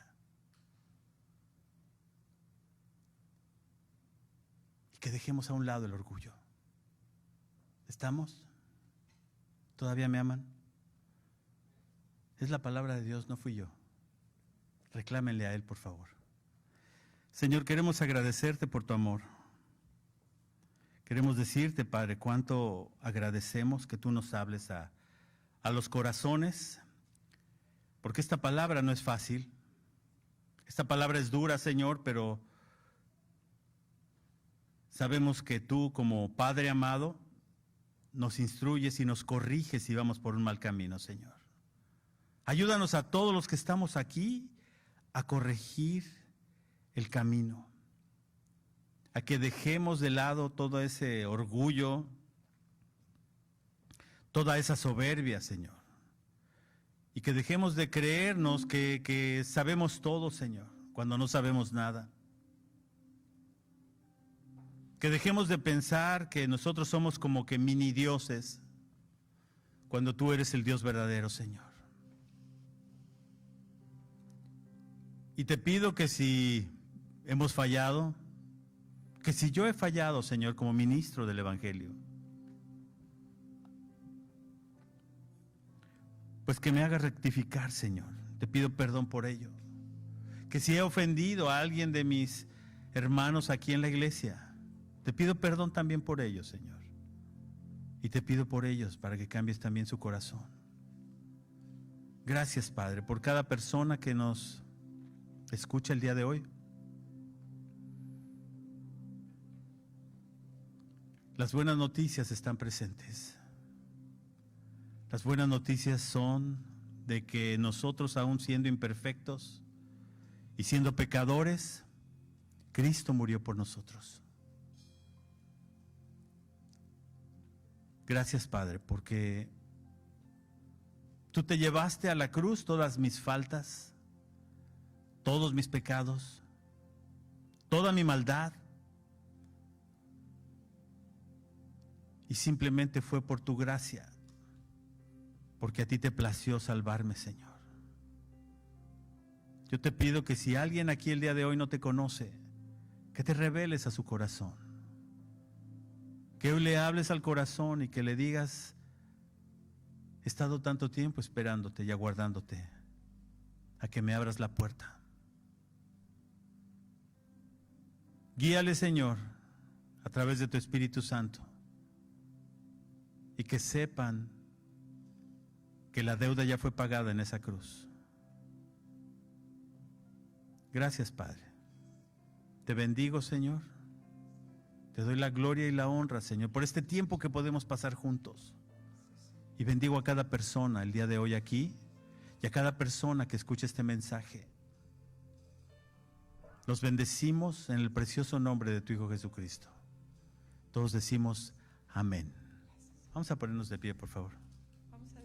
Y que dejemos a un lado el orgullo. ¿Estamos? ¿Todavía me aman? Es la palabra de Dios, no fui yo. Reclámenle a Él, por favor. Señor, queremos agradecerte por tu amor. Queremos decirte, Padre, cuánto agradecemos que tú nos hables a los corazones, porque esta palabra no es fácil. Esta palabra es dura, Señor, pero sabemos que tú, como Padre amado, nos instruyes y nos corriges si vamos por un mal camino, Señor. Ayúdanos a todos los que estamos aquí a corregir el camino, a que dejemos de lado todo ese orgullo, toda esa soberbia, Señor, y que dejemos de creernos que sabemos todo, Señor, cuando no sabemos nada. Que dejemos de pensar que nosotros somos como que mini dioses, cuando tú eres el Dios verdadero, Señor. Y te pido que si hemos fallado, que si yo he fallado, Señor, como ministro del Evangelio, pues que me haga rectificar, Señor. Te pido perdón por ello. Que si he ofendido a alguien de mis hermanos aquí en la iglesia, te pido perdón también por ellos, Señor. Y te pido por ellos para que cambies también su corazón. Gracias, Padre, por cada persona que nos escucha el día de hoy. Las buenas noticias están presentes. Las buenas noticias son de que nosotros, aún siendo imperfectos y siendo pecadores, Cristo murió por nosotros. Gracias, Padre, porque tú te llevaste a la cruz todas mis faltas, todos mis pecados, toda mi maldad. Y simplemente fue por tu gracia, porque a ti te plació salvarme, Señor. Yo te pido que si alguien aquí el día de hoy no te conoce, que te reveles a su corazón. Que hoy le hables al corazón y que le digas: he estado tanto tiempo esperándote y aguardándote a que me abras la puerta. Guíale, Señor, a través de tu Espíritu Santo. Y que sepan que la deuda ya fue pagada en esa cruz. Gracias, Padre. Te bendigo, Señor. Te doy la gloria y la honra, Señor, por este tiempo que podemos pasar juntos. Y bendigo a cada persona el día de hoy aquí y a cada persona que escuche este mensaje. Los bendecimos en el precioso nombre de tu Hijo Jesucristo. Todos decimos amén. Vamos a ponernos de pie, por favor.